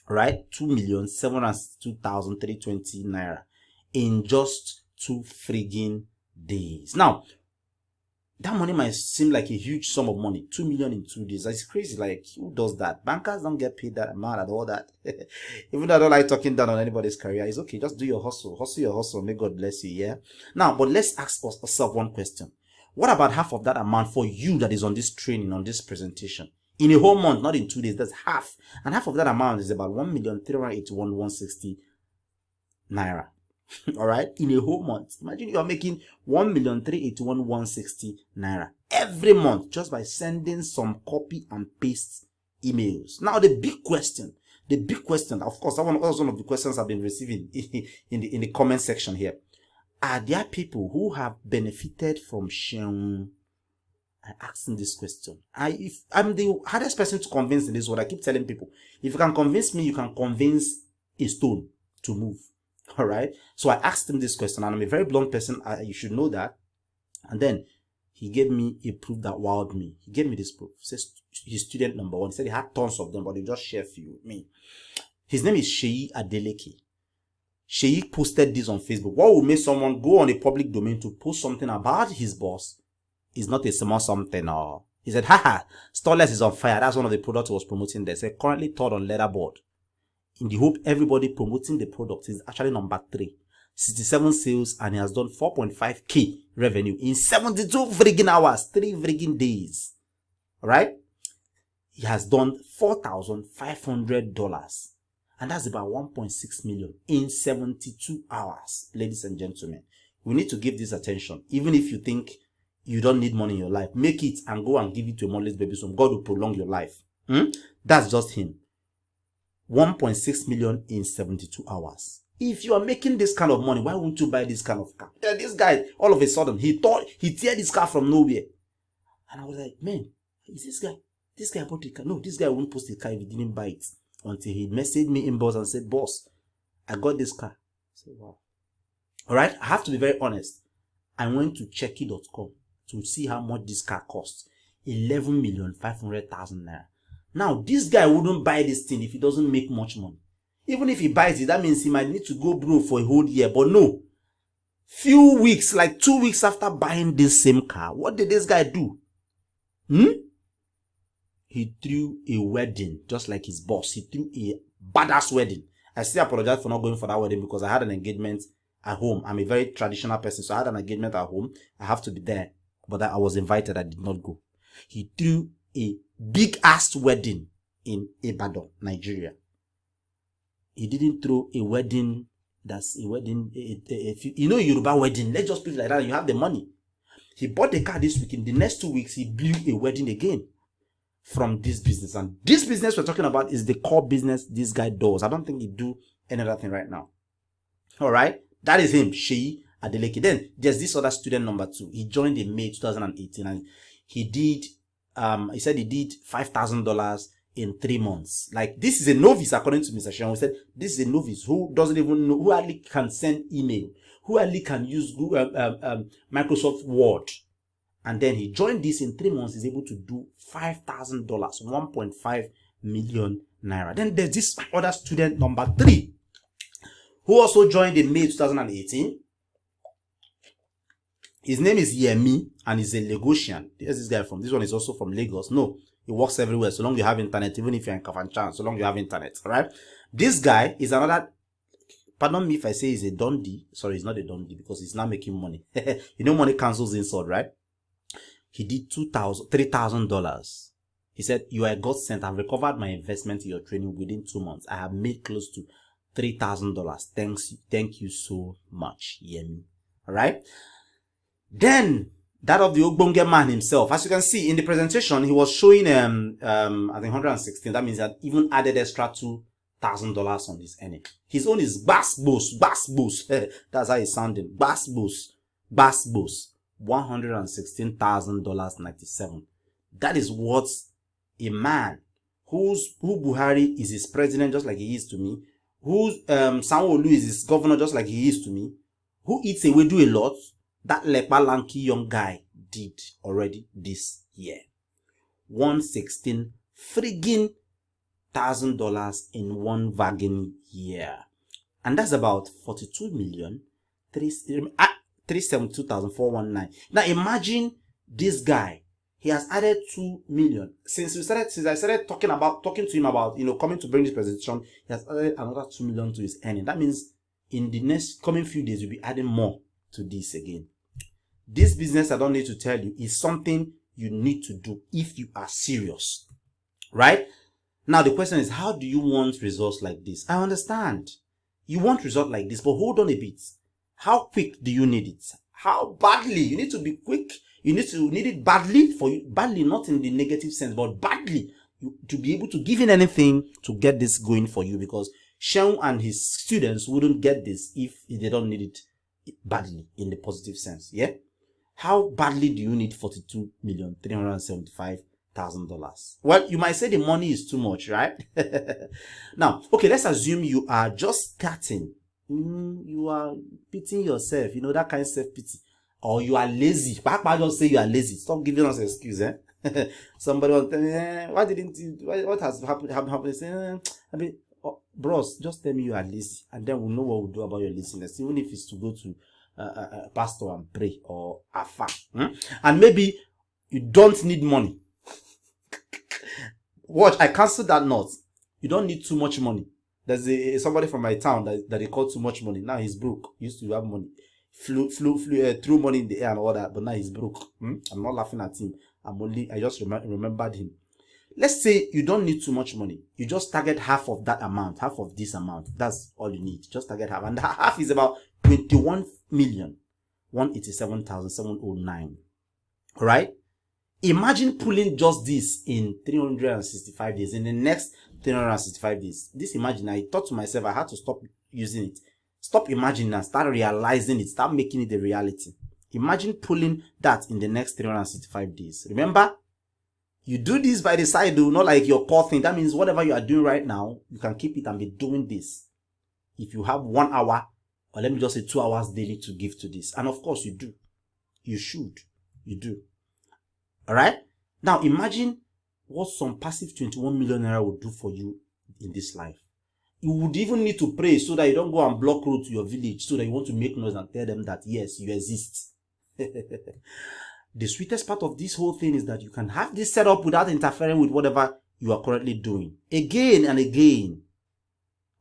Right? 2,702,320 naira in just 2 friggin' days. Now, that money might seem like a huge sum of money. 2 million in 2 days. That's crazy. Like, who does that? Bankers don't get paid that amount and all that. Even though I don't like talking down on anybody's career, it's okay. Just do your hustle. Hustle your hustle. May God bless you, yeah? Now, but let's ask ourselves one question. What about half of that amount for you that is on this training, on this presentation? In a whole month, not in 2 days, that's half. And half of that amount is about 1,381,160 naira. All right, in a whole month. Imagine you are making 1,381,160 naira every month just by sending some copy and paste emails. Now, the big question, of course, that was one of the questions I've been receiving in the comment section here. are there people who have benefited from Sheung? I asked him this question. If I'm the hardest person to convince in this world, I keep telling people, if you can convince me, you can convince a stone to move. All right. So I asked him this question, and I'm a very blunt person. You should know that. And then he gave me a proof that wowed me. He gave me this proof. He says his student number one. He said he had tons of them, but he just shared a few with me. His name is Seyi Adeleke. Seyi posted this on Facebook. What will make someone go on a public domain to post something about his boss is not a small something. Or he said, haha, Storeless is on fire. That's one of the products he was promoting there. He said, currently third on Leaderboard. In the hope everybody promoting the product is actually number 3. 67 sales, and he has done 4.5k revenue in 72 friggin' hours, 3 friggin' days. Alright? He has done $4,500. And that's about 1.6 million in 72 hours. Ladies and gentlemen, we need to give this attention. Even if you think you don't need money in your life, make it and go and give it to a motherless baby. So God will prolong your life. That's just him. 1.6 million in 72 hours. If you are making this kind of money, why won't you buy this kind of car? Yeah, this guy, all of a sudden, he thought he teared this car from nowhere. And I was like, man, is this guy? This guy bought the car. No, this guy won't post the car if he didn't buy it. Until he messaged me in boss and said, boss, I got this car. I said, wow. Alright, I have to be very honest. I went to checky.com to see how much this car costs. 11,500,000 naira. Now, this guy wouldn't buy this thing if he doesn't make much money. Even if he buys it, that means he might need to go broke for a whole year. But no. Few weeks, like 2 weeks after buying this same car, what did this guy do? He threw a wedding, just like his boss. He threw a badass wedding. I still apologize for not going for that wedding because I had an engagement at home. I'm a very traditional person, so I had an engagement at home. I have to be there. But I was invited. I did not go. He threw a big-ass wedding in Ibadan, Nigeria. He didn't throw a wedding that's a wedding, you know, Yoruba wedding. Let's just put it like that. You have the money. He bought the car this week. In the next 2 weeks, he blew a wedding again from this business. And this business we're talking about is the core business this guy does. I don't think he do any other thing right now. All right. That is him, Seyi Adeleke. Then there's this other student number 2. He joined in May 2018 and he did, he said he did $5,000 in 3 months. Like, this is a novice, according to Mr. Sean. He said this is a novice who doesn't even know, who hardly can send email, who hardly can use Google, Microsoft Word. And then he joined this in 3 months. He's able to do $5,000, 1.5 million naira. Then there's this other student number 3 who also joined in May 2018. His name is Yemi and he's a Lagosian. There's this guy from, this one is also from Lagos. No, he works everywhere so long you have internet, even if you're in Kafanchan, so long you have internet. All right. This guy is another, pardon me if I say he's a Dundee. Sorry, he's not a Dundee because he's not making money. You know, money cancels insult, right? He did $3,000. He said, you are a godsend. I've recovered my investment in your training within 2 months. I have made close to $3,000. Thank you so much, Yemi. All right. Then that of the Ogbonge man himself, as you can see in the presentation, he was showing I think 116. That means that even added extra $2,000 on his earning. His own is Bass Boss. That's how it's sounding. Bass Boss. $116,000.97. That is what a man who Buhari is his president just like he is to me, who Sanwo-Olu is his governor just like he is to me, who eats away do a lot, that leper lanky young guy did already this year. 116 friggin' $1,000 in one wagon year. And that's about 372,419. Now imagine this guy. He has added 2 million. Since I started talking to him about, coming to bring this presentation, he has added another 2 million to his earning. That means in the next coming few days, we'll be adding more to this again. This business, I don't need to tell you, is something you need to do if you are serious. Right? Now, the question is, how do you want results like this? I understand. You want results like this, but hold on a bit. How quick do you need it? How badly? You need to be quick. You need it badly for you. Badly, not in the negative sense, but badly to be able to give in anything to get this going for you, because Seun and his students wouldn't get this if they don't need it badly in the positive sense. Yeah. How badly do you need $42,375,000? Well, you might say the money is too much, right? Now, okay, let's assume you are just starting. You are pitying yourself, that kind of self-pity. Or you are lazy. Papa just say you are lazy. Stop giving us an excuse, eh? Somebody will tell me, why didn't you, what has happened? Say, bros, just tell me you are lazy, and then we'll know what we'll do about your laziness, even if it's to go to a pastor and pray, or afa. And maybe you don't need money. Watch, I cancel that note. You don't need too much money. There's somebody from my town that they call too much money. Now he's broke. He used to have money. Threw money in the air and all that, but now he's broke. I'm not laughing at him. I just remembered him. Let's say you don't need too much money. You just target half of that amount, half of this amount. That's all you need. Just target half. And half is about 21,187,709. All right? Imagine pulling just this in 365 days. In the next 365 days. Imagine, I thought to myself, I had to stop using it. Stop imagining and start realizing it. Start making it a reality. Imagine pulling that in the next 365 days. Remember, you do this by the side, though, not like your core thing. That means whatever you are doing right now, you can keep it and be doing this. If you have 1 hour, or let me just say 2 hours daily to give to this. And of course you do. You should. You do. Alright? Now imagine what some passive 21 million naira would do for you in this life. You would even need to pray so that you don't go and block road to your village, so that you want to make noise and tell them that yes, you exist. The sweetest part of this whole thing is that you can have this set up without interfering with whatever you are currently doing. Again and again.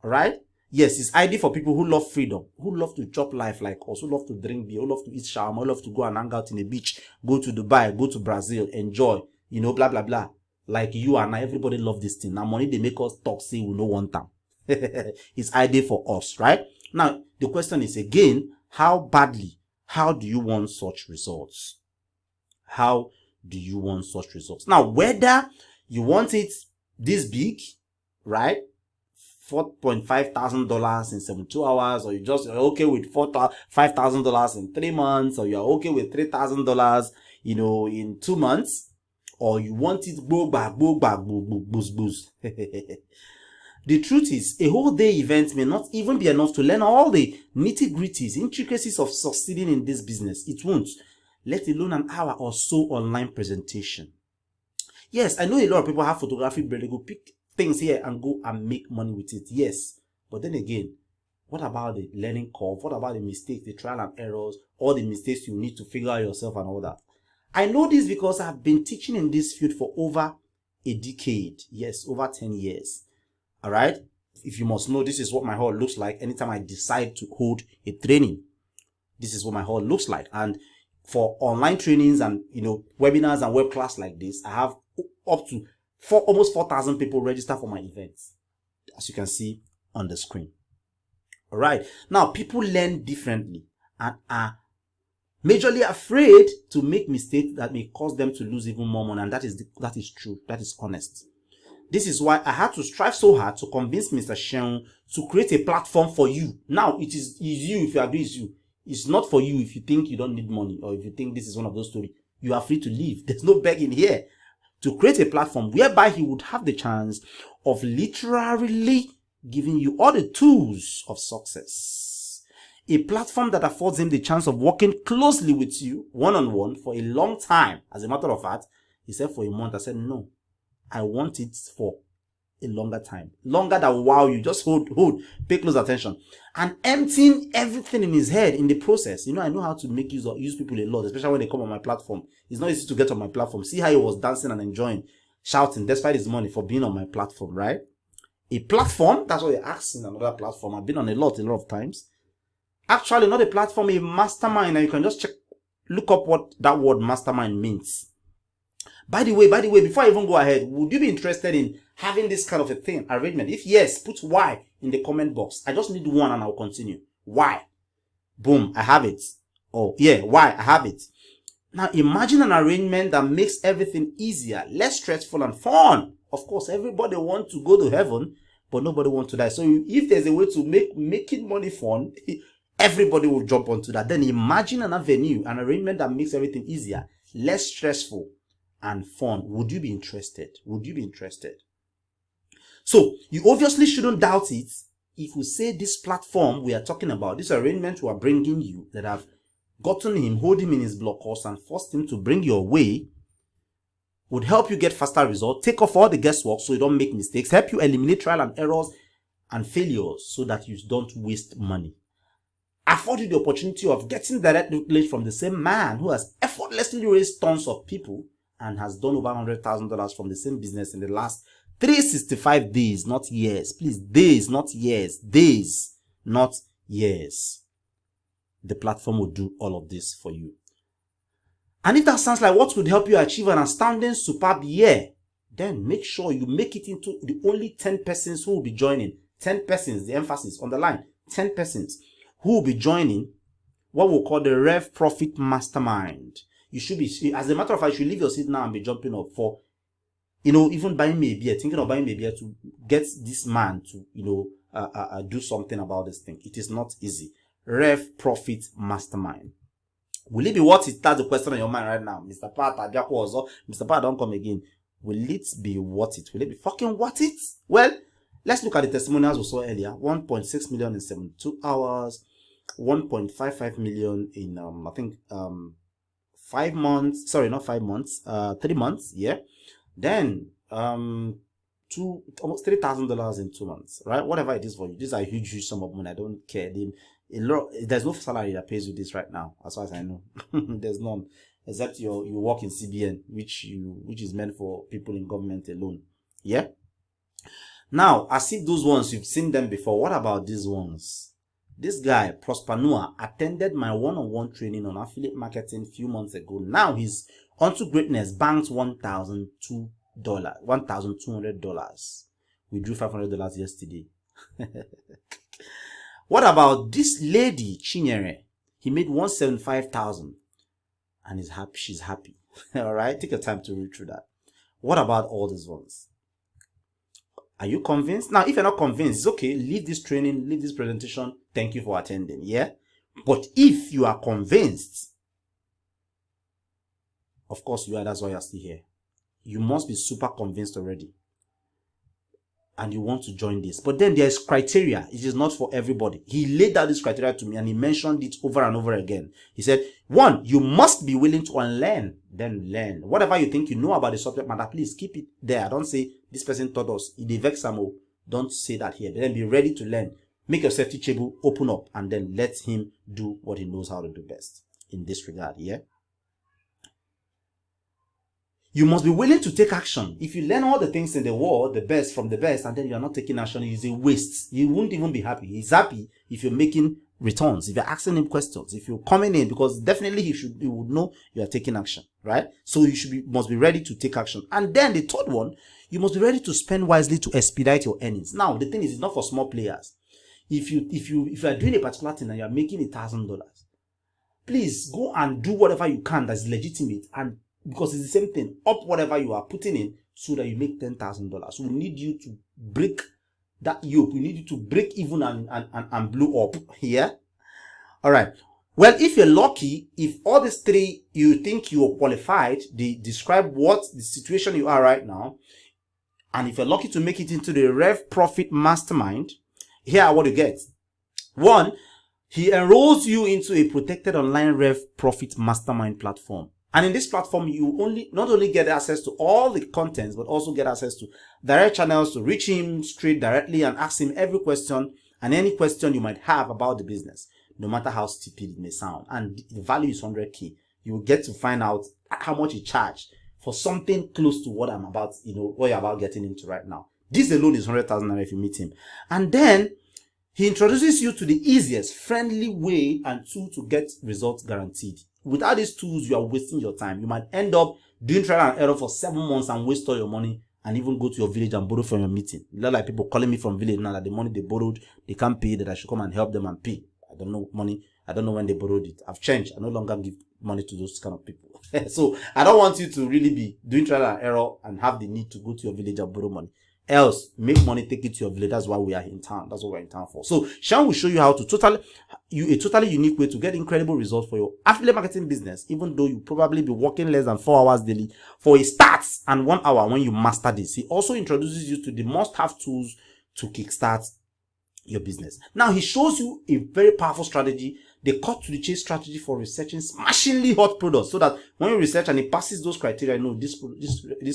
Alright? Yes, it's ideal for people who love freedom, who love to chop life like us, who love to drink beer, who love to eat shawarma, who love to go and hang out in the beach, go to Dubai, go to Brazil, enjoy, blah, blah, blah. Like you and I, everybody love this thing. Now money, they make us talk, say we no want them. It's ideal for us, right? Now, the question is again, how do you want such results? How do you want such results? Now, whether you want it this big, right? $4,500 in 72 hours, or you just are okay with $5,000 in 3 months, or you're okay with $3,000, in 2 months, or you want it boost. The truth is, a whole day event may not even be enough to learn all the nitty-gritties, intricacies of succeeding in this business. It won't, let alone an hour or so online presentation. Yes, I know a lot of people have photography, but they go pick things here and go and make money with it. Yes, but then again, what about the learning curve? What about the mistakes, the trial and errors, all the mistakes you need to figure out yourself and all that? I know this because I've been teaching in this field for over a decade. Yes, over 10 years. All right. If you must know, this is what my hall looks like anytime I decide to hold a training. This is what my hall looks like. And for online trainings and, webinars and web class like this, I have up to almost 4,000 people register for my events, as you can see on the screen. All right. Now, people learn differently and are majorly afraid to make mistakes that may cause them to lose even more money. And that is true. That is honest. This is why I had to strive so hard to convince Mr. Sheung to create a platform for you. Now, it is you if you agree with you. It's not for you if you think you don't need money, or if you think this is one of those stories. You are free to leave. There's no begging here. To create a platform whereby he would have the chance of literally giving you all the tools of success. A platform that affords him the chance of working closely with you, one-on-one, for a long time. As a matter of fact, he said for a month. I said, no, I want it for a longer time. Longer than wow, you just hold, pay close attention. And emptying everything in his head in the process. I know how to make use people a lot, especially when they come on my platform. It's not easy to get on my platform. See how he was dancing and enjoying, shouting, despite his money, for being on my platform, right? A platform, that's what you're asking, another platform. I've been on a lot of times. Actually, not a platform, a mastermind. And you can just look up what that word mastermind means. By the way, before I even go ahead, would you be interested in having this kind of a thing, arrangement? If yes, put Y in the comment box. I just need one and I'll continue. Y. Boom, I have it. Oh, yeah, Y, I have it. Now, imagine an arrangement that makes everything easier, less stressful and fun. Of course, everybody wants to go to heaven, but nobody wants to die. So if there's a way to make making money fun, Everybody will jump onto that. Then imagine an avenue, an arrangement that makes everything easier, less stressful, and fun. Would you be interested? Would you be interested? So you obviously shouldn't doubt it if we say this platform we are talking about, this arrangement we are bringing you, that have gotten him, hold him in his blockhouse and forced him to bring your way, would help you get faster results, take off all the guesswork so you don't make mistakes, help you eliminate trial and errors and failures so that you don't waste money, afford you the opportunity of getting direct knowledge from the same man who has effortlessly raised tons of people and has done over $100,000 from the same business in the last 365 days, not years. Please, days, not years. Days, not years. The platform will do all of this for you. And if that sounds like what would help you achieve an astounding, superb year, then make sure you make it into the only 10 persons who will be joining. 10 persons, the emphasis on the line. 10 persons who will be joining what we'll call the Rev Profit Mastermind. You should be, as a matter of fact, you should leave your seat now and be jumping up for, even buying me a beer, thinking of buying me a beer to get this man to, do something about this thing. It is not easy. Rev Profit Mastermind. Will it be worth it? That's the question on your mind right now. Mr. Pat, Mr. Pat, don't come again. Will it be worth it? Will it be fucking worth it? Well, let's look at the testimonials we saw earlier. 1.6 million in 72 hours. 1.55 million in, 5 months. Sorry, not 5 months. 3 months. Yeah. Then, almost $3,000 in 2 months, right? Whatever it is for you. These are huge sum of money. I don't care. There's no salary that pays you this right now, as far as I know. There's none, except you work in CBN, which is meant for people in government alone. Yeah. Now, as if those ones you've seen them before, what about these ones? This guy, Prospernoa, attended my one-on-one training on affiliate marketing a few months ago. Now he's onto greatness. Banked $1,200. We drew $500 yesterday. What about this lady, Chinyere? He made $175,000 and is happy. She's happy. All right, take your time to read through that. What about all these ones? Are you convinced? Now, if you're not convinced, it's okay. Leave this training, leave this presentation. Thank you for attending. Yeah. But if you are convinced, of course you are. That's why you're still here. You must be super convinced already. And you want to join this. But then there's criteria. It is not for everybody. He laid out this criteria to me and he mentioned it over and over again. He said, 1, you must be willing to unlearn, then learn. Whatever you think you know about the subject matter, please keep it there. Don't say, this person taught us. Don't say that here. But then be ready to learn. Make yourself teachable, open up, and then let him do what he knows how to do best in this regard. Yeah. You must be willing to take action. If you learn all the things in the world, the best from the best, and then you are not taking action, it's a waste. You won't even be happy. He's happy if you're making returns, if you're asking him questions, if you're coming in, because definitely he would know you are taking action, right? So you must be ready to take action. And then the third one, you must be ready to spend wisely to expedite your earnings. Now, the thing is, it's not for small players. If you are doing a particular thing and you're making $1,000, please go and do whatever you can that's legitimate, and because it's the same thing, up whatever you are putting in so that you make $10,000. So we need you to break that yoke. We need you to break even and blow up here. All right. Well, if you're lucky, if all these three you think you are qualified, they describe what the situation you are right now, and if you're lucky to make it into the Rev Profit Mastermind, here are what you get. 1, he enrolls you into a protected online Rev Profit Mastermind platform. And in this platform, you not only get access to all the contents, but also get access to direct channels to reach him straight directly and ask him every question and any question you might have about the business, no matter how stupid it may sound. And the value is 100K. You will get to find out how much he charged for something close to what I'm about, what you're about getting into right now. This alone is 100,000 if you meet him. And then he introduces you to the easiest, friendly way and tool to get results guaranteed. Without these tools, you are wasting your time. You might end up doing trial and error for 7 months and waste all your money and even go to your village and borrow from your meeting. A lot like people calling me from village now that the money they borrowed, they can't pay, that I should come and help them and pay. I don't know money. I don't know when they borrowed it. I've changed. I no longer give money to those kind of people. So I don't want you to really be doing trial and error and have the need to go to your village and borrow money. Else, make money, take it to your village. That's why we are in town. That's what we're in town for. So Sean will show you how to totally unique way to get incredible results for your affiliate marketing business, even though you probably be working less than 4 hours daily for a start and 1 hour when you master this. He also introduces you to the must-have tools to kickstart your business. Now he shows you a very powerful strategy, the cut to the chase strategy for researching smashingly hot products, so that when you research and it passes those criteria, you know these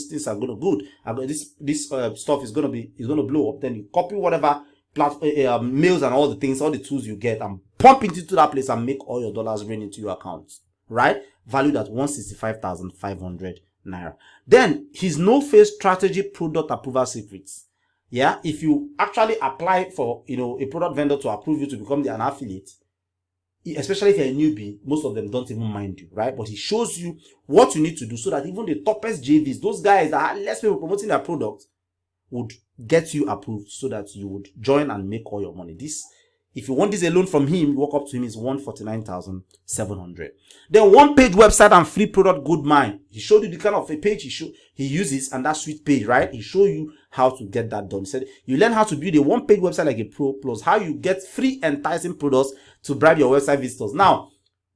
things are gonna good. This stuff is gonna blow up. Then you copy whatever mails and all the things, all the tools you get, and pump it into that place and make all your dollars rain into your account. Right? Valued at 165,500 naira. Then his no-face strategy product approval secrets. Yeah, if you actually apply for a product vendor to approve you to become an affiliate, especially if you're a newbie, most of them don't even mind you, right? But he shows you what you need to do so that even the toppest JVs, those guys that have less people promoting their product, would get you approved so that you would join and make all your money. This, if you want this alone from him, you walk up to him, is 149,700. Then one-page website and free product good mind. He showed you the kind of a page he uses, and that sweet page, right? He showed you how to get that done. He said you learn how to build a one-page website like a pro, plus how you get free enticing products to bribe your website visitors. Now,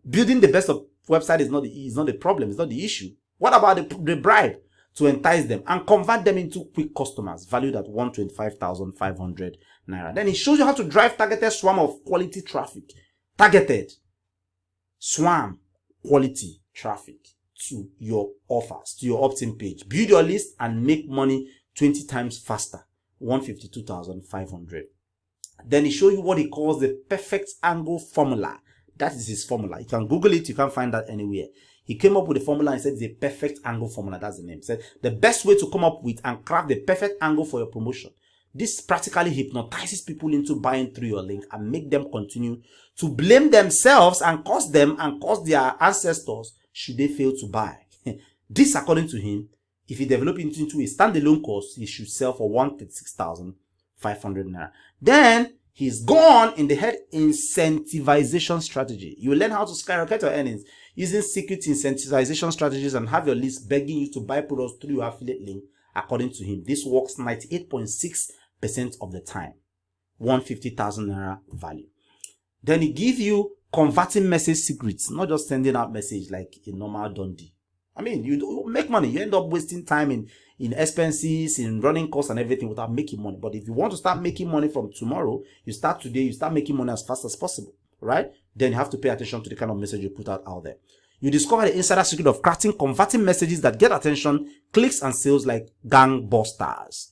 building the best of website is not the problem, it's not the issue. What about the bribe to entice them and convert them into quick customers valued at 125,500 naira? Then he shows you how to drive targeted swarm of quality traffic. Targeted swarm quality traffic to your offers, to your opt-in page. Build your list and make money 20 times faster. 152,500. Then he shows you what he calls the perfect angle formula. That is his formula. You can Google it. You can't find that anywhere. He came up with a formula and said it's a perfect angle formula. That's the name. He said the best way to come up with and craft the perfect angle for your promotion. This practically hypnotizes people into buying through your link and make them continue to blame themselves and curse them and curse their ancestors should they fail to buy. This, according to him, if he develop it into a standalone course, he should sell for 136,500 naira. Then he's gone in the head incentivization strategy. You will learn how to skyrocket your earnings using secret incentivization strategies and have your list begging you to buy products through your affiliate link. According to him, this works 98.6% of the time. 150,000 naira value. Then he gives you converting message secrets, not just sending out message like a normal Dundee. I mean, you make money. You end up wasting time in expenses, in running costs and everything without making money. But if you want to start making money from tomorrow, you start today, you start making money as fast as possible, right? Then you have to pay attention to the kind of message you put out there. You discover the insider secret of crafting converting messages that get attention, clicks, and sales like gangbusters.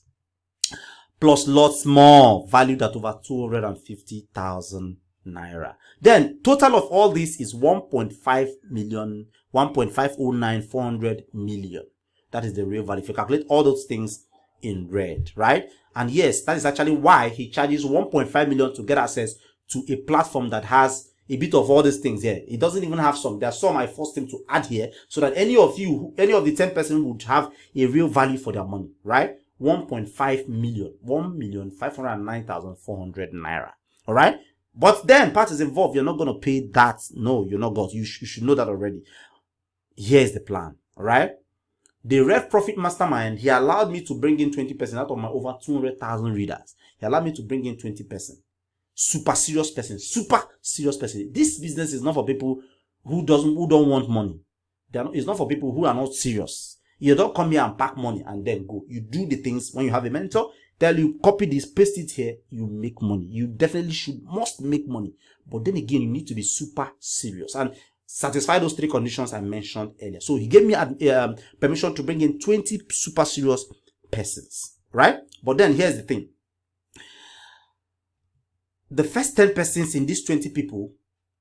Plus lots more, valued at over 250,000 naira. Then total of all this is 1.5 million, 1.509400 million. That is the real value. If you calculate all those things in red, right? And yes, that is actually why he charges 1.5 million to get access to a platform that has a bit of all these things here. It doesn't even have some. There are some I forced him to add here so that any of the 10 person would have a real value for their money, right? 1.5 million, 1,509,400 naira. All right. But then part is involved. You're not going to pay that. No, you're not going to. You should know that already. Here's the plan. All right. The Rev Profit Mastermind, he allowed me to bring in 20% out of my over 200,000 readers. He allowed me to bring in 20%. Super serious person. This business is not for people who don't want money. It's not for people who are not serious. You don't come here and pack money and then go. You do the things when you have a mentor, tell you, copy this, paste it here, you make money. You definitely must make money. But then again, you need to be super serious and satisfy those 3 conditions I mentioned earlier. So he gave me permission to bring in 20 super serious persons, right? But then here's the thing. The first 10 persons in these 20 people,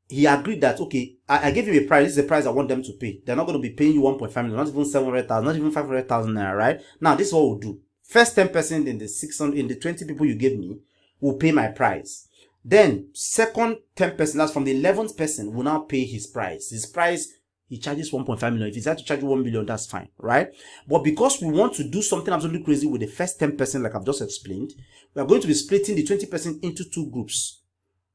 he agreed that, okay, I gave you a price. This is the price I want them to pay. They're not going to be paying you 1.5 million, not even 700,000, not even 500,000 naira, right? Now, this is what we'll do. First 10 persons in the 20 people you gave me will pay my price. Then, second 10 person, that's from the 11th person, will now pay his price. His price, he charges 1.5 million. If he decides to charge 1 million, that's fine, right? But because we want to do something absolutely crazy with the first 10 person, like I've just explained, we are going to be splitting the 20 person into 2 groups.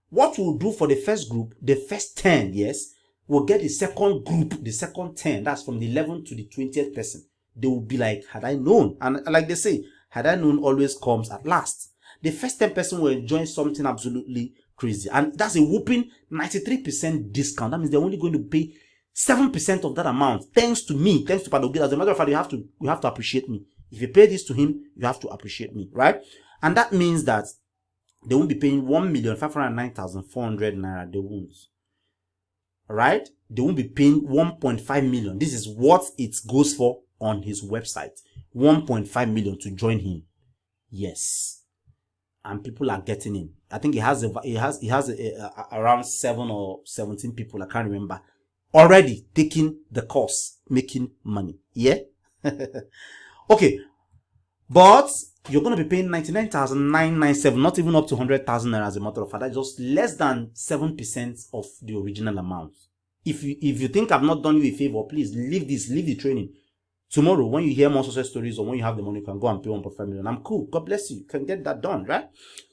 What we'll do for the first group, the first 10, yes, we'll get the second group, the second 10, that's from the 11th to the 20th person. They will be like, had I known? And like they say, had I known always comes at last. The first 10% will enjoy something absolutely crazy. And that's a whooping 93% discount. That means they're only going to pay 7% of that amount. Thanks to me, thanks to Pat Ogide. As a matter of fact, you have to appreciate me. If you pay this to him, you have to appreciate me, right? And that means that they won't be paying 1,509,400 naira. They won't. Right? They won't be paying 1.5 million. This is what it goes for on his website. 1.5 million to join him. Yes. And people are getting in. I think he has around 7 or 17 people, I can't remember, already taking the course, making money. Yeah? Okay. But you're going to be paying 99,997, not even up to 100,000 naira as a matter of fact. That's just less than 7% of the original amount. If you think I've not done you a favor, please leave the training. Tomorrow, when you hear more success stories or when you have the money, you can go and pay 1.5 million. I'm cool. God bless you. You can get that done, right?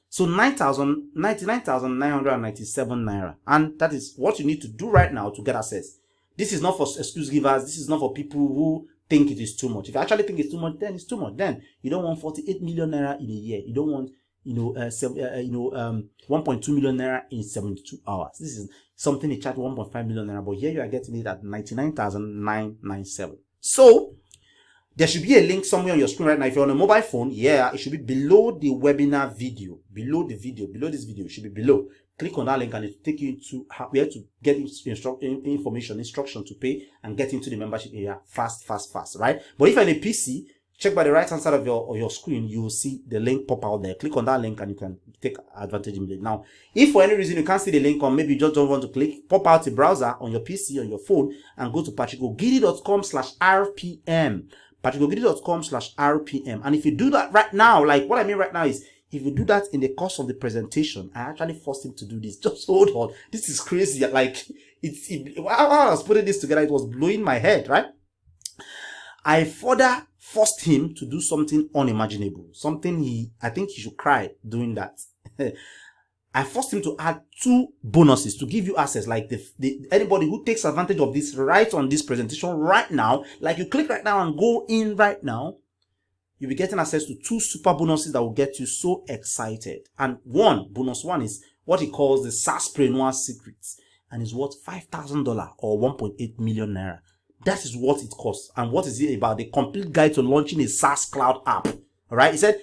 So 99,997 naira. And that is what you need to do right now to get access. This is not for excuse givers. This is not for people who think it is too much. If you actually think it's too much, then it's too much. Then you don't want 48 million naira in a year. You don't want 1.2 million naira in 72 hours. This is something they charge 1.5 million naira, but here you are getting it at 99,997. So there should be a link somewhere on your screen right now. If you're on a mobile phone, yeah, it should be below the webinar video. Below this video, it should be below. Click on that link and it will take you to where to get instruction to pay and get into the membership area fast, right? But if you're on a PC, check by the right hand side of your screen, you will see the link pop out there. Click on that link and you can take advantage of it. Now, if for any reason you can't see the link or maybe you just don't want to click, pop out a browser on your PC, on your phone, and go to patrickogidi.com/rpm. patrickogidi.com/rpm. And if you do that right now, like what I mean right now is, if you do that in the course of the presentation, I actually forced him to do this. Just hold on. This is crazy. Like, while I was putting this together, it was blowing my head, right? I further forced him to do something unimaginable. Something I think he should cry doing that. I forced him to add 2 bonuses to give you access. Like anybody who takes advantage of this right on this presentation right now, like you click right now and go in right now, you'll be getting access to 2 super bonuses that will get you so excited. And bonus one is what he calls the SaaSpreneur Secrets, and is worth $5,000 or 1.8 million naira. That is what it costs. And what is it about? The complete guide to launching a SaaS cloud app. All right. He said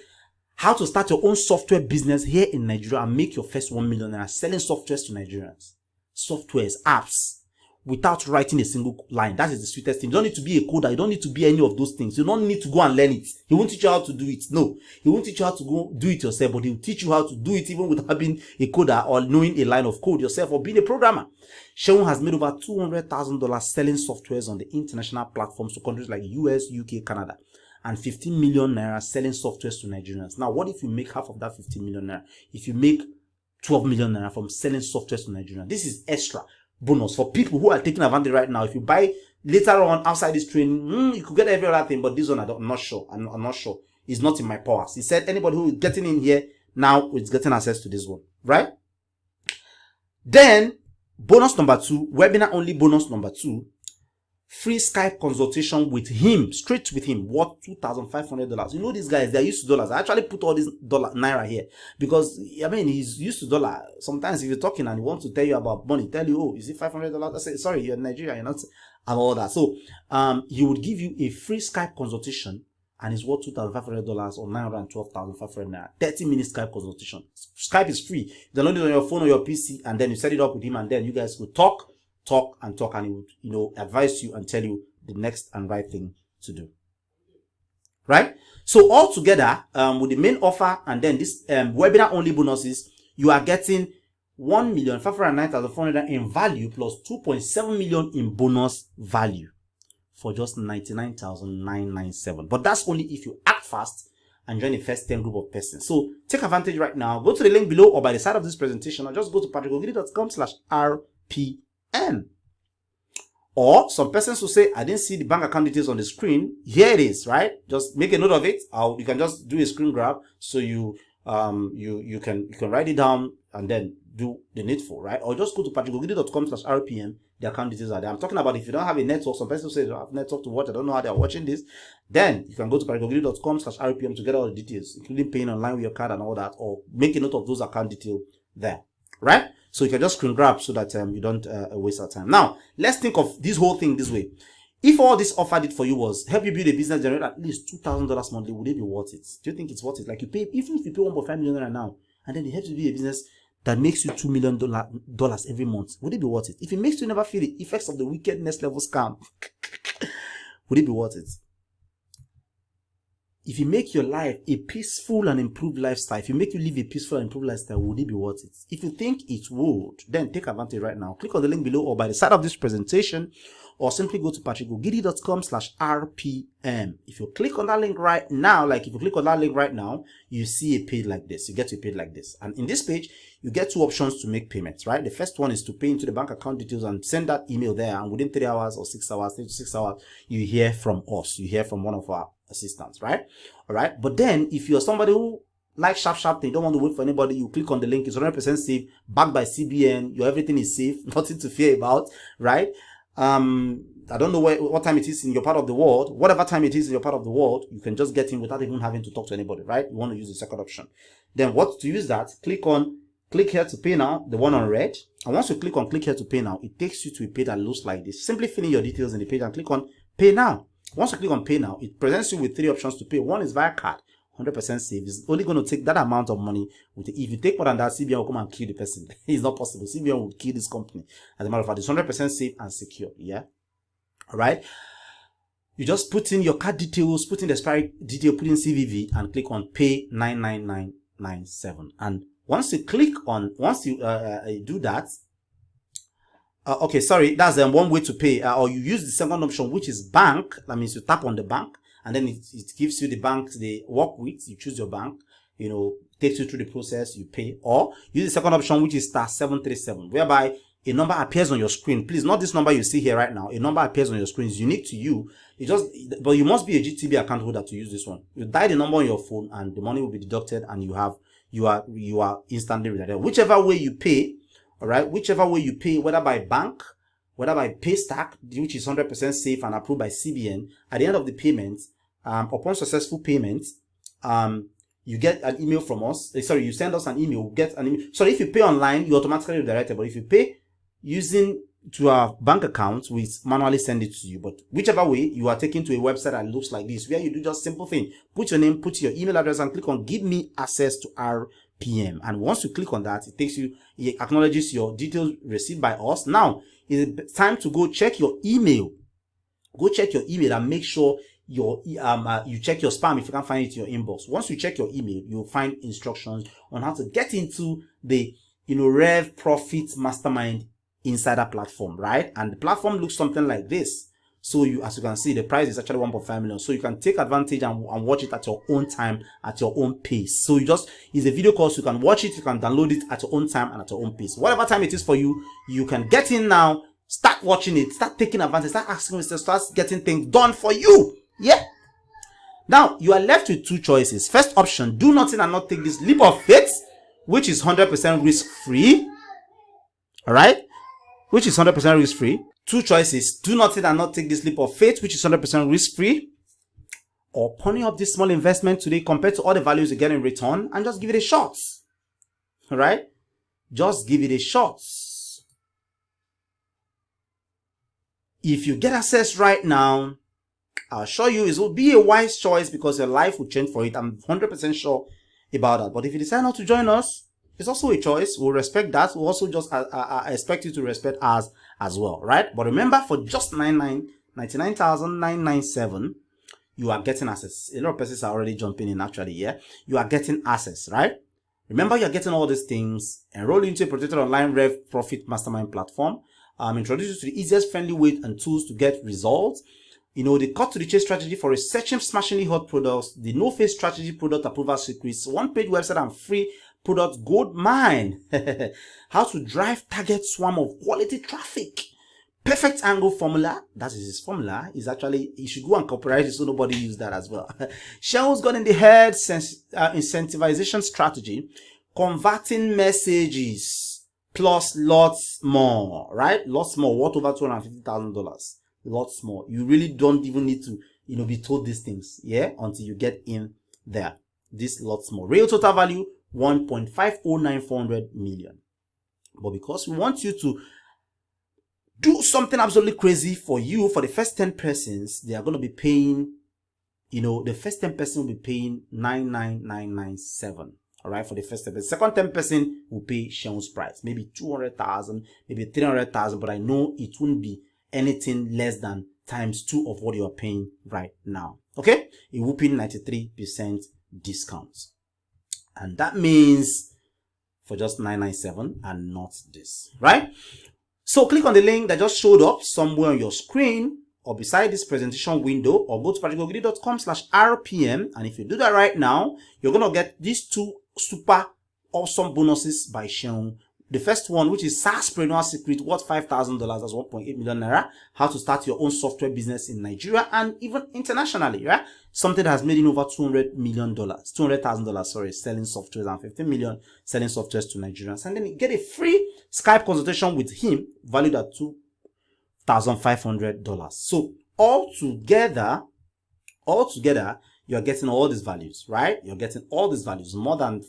how to start your own software business here in Nigeria and make your first 1 million naira selling softwares to Nigerians. Softwares, apps, without writing a single line. That is the sweetest thing. You don't need to be a coder. You don't need to be any of those things. You don't need to go and learn it. He won't teach you how to do it. No. He won't teach you how to go do it yourself, but he will teach you how to do it even without being a coder or knowing a line of code yourself or being a programmer. Seun has made over $200,000 selling softwares on the international platforms to countries like US, UK, Canada, and 15 million naira selling softwares to Nigerians. Now, what if you make half of that 15 million naira? If you make 12 million naira from selling softwares to Nigerians, this is extra bonus for people who are taking advantage right now. If you buy later on outside this training, you could get every other thing, but this one I'm not sure. I'm not sure. It's not in my powers. He said anybody who is getting in here now is getting access to this one, right? Then bonus number 2, webinar only bonus number 2, free Skype consultation with him, straight with him, worth $2,500. You know these guys, they're used to dollars. I actually put all this naira here because, I mean, he's used to dollar. Sometimes if you're talking and he wants to tell you about money, tell you, oh, is it $500? I say, sorry, you're in Nigeria, you're not, and all that. So, he would give you a free Skype consultation and it's worth $2,500 or 912,500 naira. 30-minute Skype consultation. Skype is free. You download it on your phone or your PC and then you set it up with him and then you guys will talk, and he would, advise you and tell you the next and right thing to do. Right? So all together, with the main offer and then this webinar only bonuses, you are getting 1,509,400 in value plus 2.7 million in bonus value for just 99,997. But that's only if you act fast and join the first 10 group of persons. So take advantage right now. Go to the link below or by the side of this presentation or just go to patrickogidi.com/rpm. Or some persons will say, I didn't see the bank account details on the screen. Here it is, right? Just make a note of it. You can just do a screen grab so you you can write it down and then do the needful, right? Or just go to patrickogidi.com/rpm. The account details are there. I'm talking about if you don't have a network. Some people say they don't have network to watch. I don't know how they're watching this. Then you can go to patrickogidi.com/rpm to get all the details, including paying online with your card and all that, or make a note of those account details there, right? So you can just screen grab so that you don't waste our time. Now, let's think of this whole thing this way. If all this offer did for you was help you build a business, generate at least $2,000 monthly, would it be worth it? Do you think it's worth it? Like you pay, even if you pay $1.5 million right now, and then it helps you build a business that makes you $2 million every month, would it be worth it? If it makes you never feel the effects of the wicked next level scam, would it be worth it? If you make your life a peaceful and improved lifestyle, if you make you live a peaceful and improved lifestyle, would it be worth it? If you think it would, then take advantage right now. Click on the link below or by the side of this presentation, or simply go to patrickogidi.com/rpm. If you click on that link right now, you see a page like this. You get to a page like this. And in this page, you get two options to make payments, right? The first one is to pay into the bank account details and send that email there. And within 3 hours or 6 hours, 3 to 6 hours, you hear from us. You hear from one of our assistants, right? All right. But then if you're somebody who like sharp thing, don't want to wait for anybody, you click on the link. It's 100% safe, backed by CBN. Your everything is safe, nothing to fear about, right? I don't know what time it is in your part of the world. Whatever time it is in your part of the world, you can just get in without even having to talk to anybody, right? You want to use the second option. Then what to use that? Click here to pay now, the one on red. And once you click here to pay now, it takes you to a page that looks like this. Simply fill in your details in the page and click on pay now. Once you click on pay now, it presents you with 3 options to pay. One is via card, 100% safe. It's only going to take that amount of money. If you take more than that, CBN will come and kill the person. It's not possible. CBN will kill this company. As a matter of fact, it's 100% safe and secure. Yeah. All right. You just put in your card details, put in the expiry detail, put in CVV, and click on pay 99997. And once you do that, okay, sorry, that's one way to pay. Or you use the second option, which is bank. That means you tap on the bank, and then it gives you the bank they work with. You choose your bank, takes you through the process, you pay. Or use the second option, which is *737, whereby a number appears on your screen. Please, not this number you see here right now. A number appears on your screen. It's unique to you. But you must be a GTB account holder to use this one. You dial the number on your phone, and the money will be deducted, and you are instantly redirected. Whichever way you pay, all right, whichever way you pay, whether by bank, whether by Paystack, which is 100% safe and approved by CBN, at the end of the payment, upon successful payment, you get an email from us. You send us an email, get an email. Sorry, if you pay online, you automatically redirected. But if you pay using to our bank account, we manually send it to you. But whichever way, you are taken to a website that looks like this, where you do just simple thing. Put your name, put your email address, and click on give me access to RPM. And once you click on that, it acknowledges your details received by us. Now, it's time to go check your email. Go check your email and make sure you check your spam if you can't find it in your inbox. Once you check your email, you'll find instructions on how to get into the Rev Profit Mastermind Insider platform, right? And the platform looks something like this. So as you can see, the price is actually 1.5 million. So you can take advantage and watch it at your own time, at your own pace. So it's a video course. You can watch it, you can download it at your own time and at your own pace. Whatever time it is for you, you can get in now, start watching it, start taking advantage, start asking questions, start getting things done for you. Yeah. Now you are left with 2 choices. First option, do nothing and not take this leap of faith, which is 100% risk-free. All right. Which is 100% risk-free. 2 choices. Do nothing and not take this leap of faith, which is 100% risk-free. Or pony up this small investment today compared to all the values you get in return and just give it a shot. Alright? Just give it a shot. If you get access right now, I'll assure you it will be a wise choice because your life will change for it. I'm 100% sure about that. But if you decide not to join us, it's also a choice. We'll respect that. We'll also just expect you to respect us as well, right? But remember, for just 99,997, you are getting access. A lot of persons are already jumping in actually, yeah? You are getting access, right? Remember, you're getting all these things. Enroll into a protected online Rev Profit Mastermind platform. Introduce you to the easiest, friendly way and tools to get results. The cut to the chase strategy for researching smashingly hot products, the no-face strategy product approval secrets, 1-page website and free product gold mine. How to drive target swarm of quality traffic. perfect angle formula, that is his formula, is actually, you should go and copyright it so nobody use that as well. Seun's got in the head incentivization strategy, converting messages plus lots more, right? Lots more, what over $250,000? Lots more. You really don't even need to, be told these things, yeah, until you get in there. This lots more. Real total value 1.509400 million. But because we want you to do something absolutely crazy for you, for the first 10 persons, they are going to be paying, the first 10 person will be paying 99997. All right, for the first 10 person. Second 10 person will pay Seun's price, maybe 200,000, maybe 300,000, but I know it won't be anything less than times 2 of what you are paying right now. Okay, a whooping 93% discount, and that means for just 997 and not this, right? So click on the link that just showed up somewhere on your screen or beside this presentation window, or go to patrickogidi.com/rpm, and if you do that right now, you're gonna get these 2 super awesome bonuses by Seun. The first one, which is SaaSpreneur Secret, worth $5,000, that's 1.8 million naira. How to start your own software business in Nigeria and even internationally, right? Something that has made in over $200,000, sorry, selling softwares, and 15 million selling softwares to Nigerians. And then you get a free Skype consultation with him, valued at $2,500. So altogether, you're getting all these values, right? You're getting all these values, more than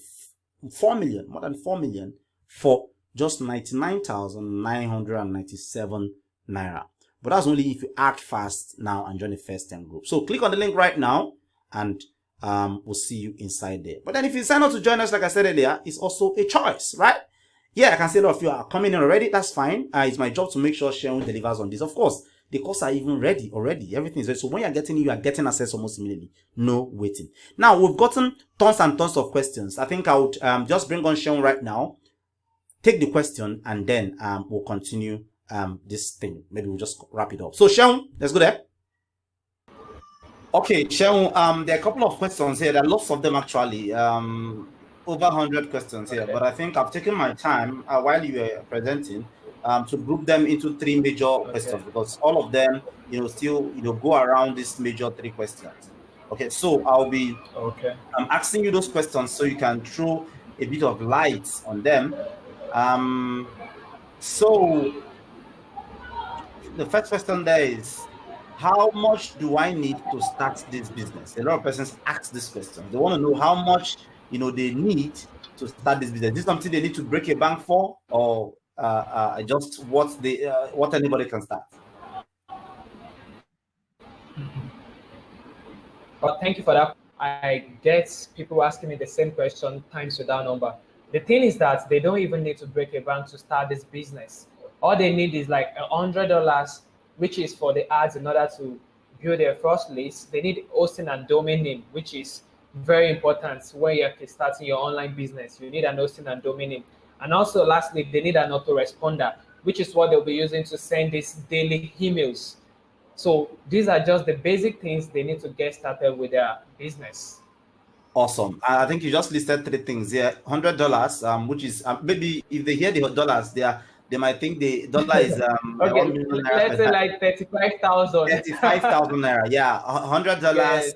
4 million for just 99,997 naira. But that's only if you act fast now and join the first 10 group. So click on the link right now, and we'll see you inside there. But then if you sign up to join us, like I said earlier, it's also a choice, right? Yeah, I can see a lot of you are coming in already. That's fine. It's my job to make sure Seun delivers on this. Of course, the courses are even ready already. Everything is ready. So when you are getting access almost immediately. No waiting. Now, we've gotten tons and tons of questions. I think I would just bring on Seun right now, take the question, and then we'll continue this thing. Maybe we'll just wrap it up. So Seun, let's go there. Okay, Seun, there are a couple of questions here. There are lots of them actually. Over 100 questions here, but I think I've taken my time while you were presenting to group them into 3 major questions, because all of them, still, go around these major 3 questions. Okay, so I'll be asking you those questions so you can throw a bit of light on them. So the first question there is, how much do I need to start this business? A lot of persons ask this question. They want to know how much they need to start this business. Is this something they need to break a bank for, or just what anybody can start? Well, thank you for that. I get people asking me the same question times without number. The thing is that they don't even need to break a bank to start this business. All they need is like $100, which is for the ads in order to build their first list. They need hosting and domain name, which is very important when you're starting your online business. You need an hosting and domain name. And also, lastly, they need an autoresponder, which is what they'll be using to send these daily emails. So these are just the basic things they need to get started with their business. Awesome. I think you just listed 3 things here. $100, which is maybe if they hear the dollars, they might think the dollar is okay, let's say like 35,000. 35,000 naira. Yeah, $100. Yes.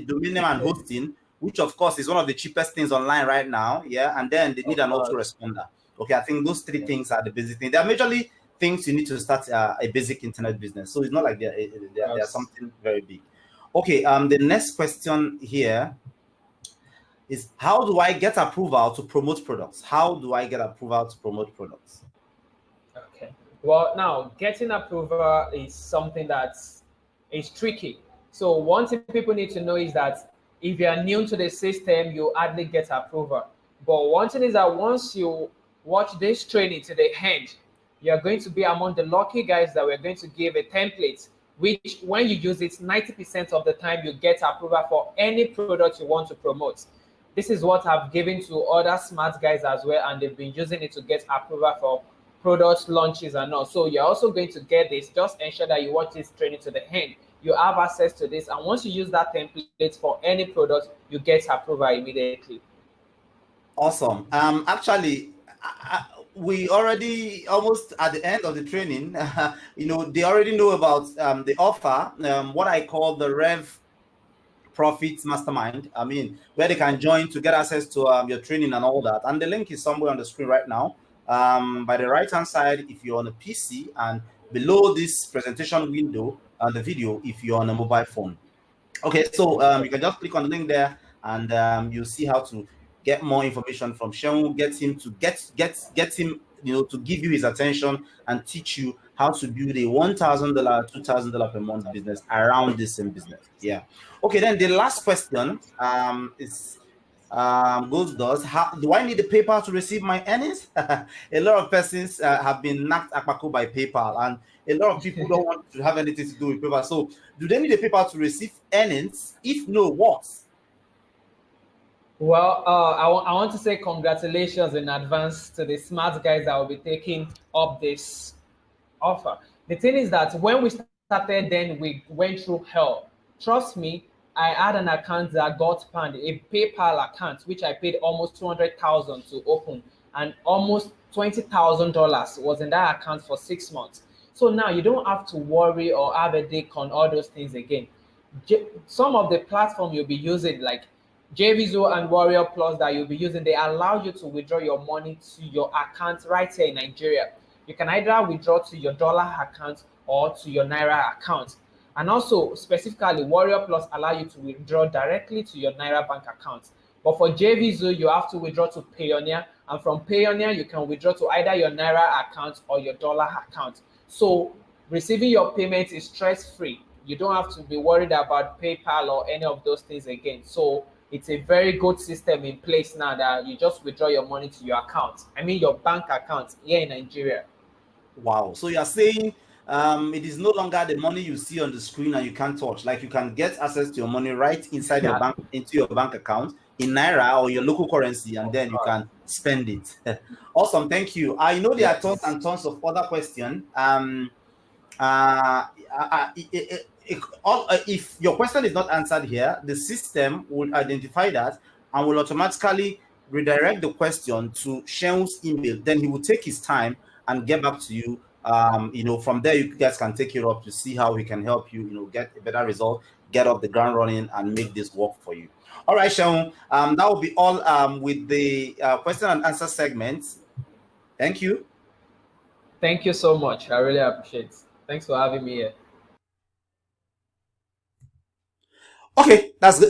Domain name and hosting, which of course is one of the cheapest things online right now. Yeah, and then they need an autoresponder. Okay, I think those 3 things are the basic things. They are majorly things you need to start a basic internet business. So it's not like they're something very big. Okay, the next question here is, how do I get approval to promote products? How do I get approval to promote products? Okay. Well, now getting approval is something that is tricky. So one thing people need to know is that if you are new to the system, you hardly get approval. But one thing is that once you watch this training to the end, you are going to be among the lucky guys that we're going to give a template, which when you use it, 90% of the time you get approval for any product you want to promote. This is what I've given to other smart guys as well, and they've been using it to get approval for product launches and all. So you're also going to get this. Just ensure that you watch this training to the end. You have access to this, and once you use that template for any product, you get approval immediately. Awesome. Actually, we already almost at the end of the training. They already know about the offer, what I call the Rev Profits Mastermind. I mean, where they can join to get access to your training and all that. And the link is somewhere on the screen right now. By the right hand side, if you're on a PC, and below this presentation window, the video, if you're on a mobile phone. Okay, so you can just click on the link there, and you'll see how to get more information from Seun. Get him to get him, to give you his attention and teach you how to build a $1,000, $2,000 per month business around this same business. Yeah. Okay. Then the last question is goes, how do I need a PayPal to receive my earnings? A lot of persons have been knocked akpako by PayPal, and a lot of people don't want to have anything to do with PayPal. So, do they need a PayPal to receive earnings? If no, what? Well, I want to say congratulations in advance to the smart guys that will be taking up this offer. The thing is that when we started, then we went through hell. Trust me, I had an account that got banned, a PayPal account, which I paid almost $200,000 to open, and almost $20,000 was in that account for 6 months. So now you don't have to worry or have a dick on all those things again. Some of the platform you'll be using, like JVZoo and Warrior Plus that you'll be using, they allow you to withdraw your money to your account right here in Nigeria. You can either withdraw to your dollar account or to your Naira account. And also, specifically, Warrior Plus allow you to withdraw directly to your Naira bank account. But for JVZoo, you have to withdraw to Payoneer. And from Payoneer, you can withdraw to either your Naira account or your dollar account. So receiving your payment is stress-free. You don't have to be worried about PayPal or any of those things again. So it's a very good system in place now that you just withdraw your money to your account. I mean, your bank account here in Nigeria. Wow. So you're saying it is no longer the money you see on the screen and you can't touch. Like, you can get access to your money right inside your bank, into your bank account in Naira or your local currency, and then you can spend it. Awesome. Thank you. I know there are tons and tons of other questions. If your question is not answered here, the system will identify that and will automatically redirect the question to Seun's email. Then he will take his time and get back to you. From there, you guys can take it up to see how we can help you, get a better result, get off the ground running, and make this work for you. All right, Seun, that will be all with the question and answer segment. Thank you. Thank you so much. I really appreciate it. Thanks for having me here. Okay, that's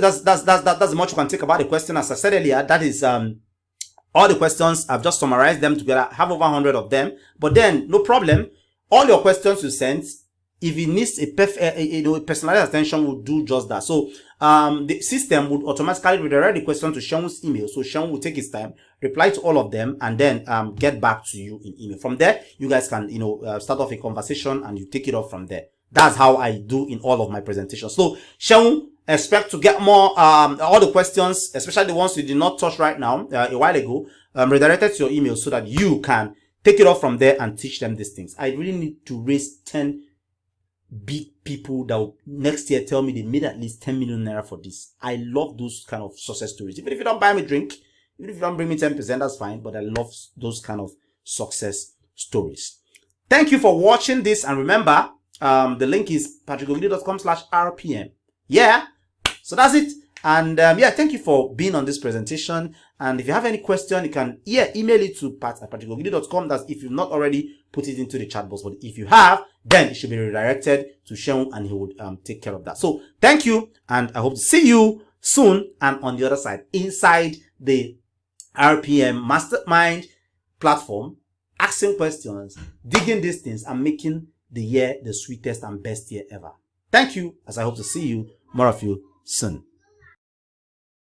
much you can take about the question. As I said earlier, that is all the questions. I've just summarized them together. I have over 100 of them, but then no problem. All your questions you sent, if it needs a personalized attention, will do just that. So the system would automatically redirect the question to Seun's email. So Seun will take his time, reply to all of them, and then get back to you in email. From there, you guys can start off a conversation and you take it off from there. That's how I do in all of my presentations. So Seun, expect to get more all the questions, especially the ones you did not touch right now a while ago, redirected to your email so that you can take it off from there and teach them these things. I really need to raise 10 big people that will next year tell me they made at least 10 million naira for this. I love those kind of success stories. Even if you don't buy me a drink, even if you don't bring me 10%, that's fine. But I love those kind of success stories. Thank you for watching this. And remember, the link is patrickogidi.com/RPM. Yeah. So that's it. And thank you for being on this presentation. And if you have any question, you can email it to pat@patrickogidi.com. That's if you've not already put it into the chat box. But if you have, then it should be redirected to Seun and he would take care of that. So thank you. And I hope to see you soon and on the other side, inside the RPM Mastermind platform, asking questions, digging these things, and making the year the sweetest and best year ever. Thank you, as I hope to see you, more of you, soon.